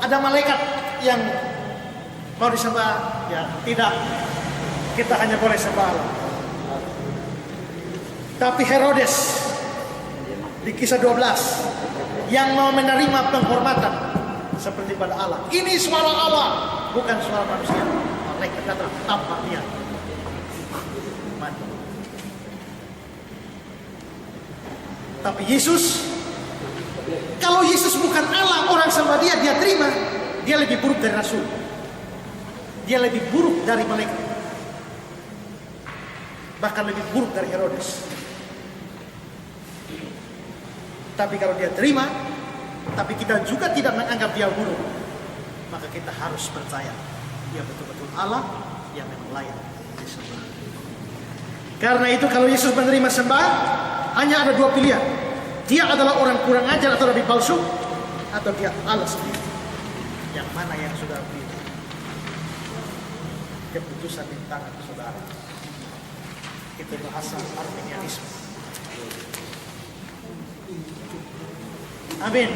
ada malaikat yang mau disembah, ya tidak. Kita hanya boleh sembah Allah. Tapi Herodes di Kisah 12 yang mau menerima penghormatan seperti pada Allah. Ini suara Allah, bukan suara manusia. Malaikat datang tanpa dia. Mati. Tapi Yesus, kalau Yesus bukan Allah, orang sembah dia, dia terima. Dia lebih buruk dari Rasul. Dia lebih buruk dari malaikat. Bahkan lebih buruk dari Herodes. Tapi kalau dia terima, tapi kita juga tidak menganggap dia buruk, maka kita harus percaya dia betul-betul Allah yang memang layak disembah. Karena itu kalau Yesus menerima sembah, hanya ada dua pilihan. Dia adalah orang kurang ajar atau nabi palsu, atau dia Allah sendiri. Yang mana yang sudah pilih? Keputusan di tangan saudara. Itu bahasa Arminianisme. Amin.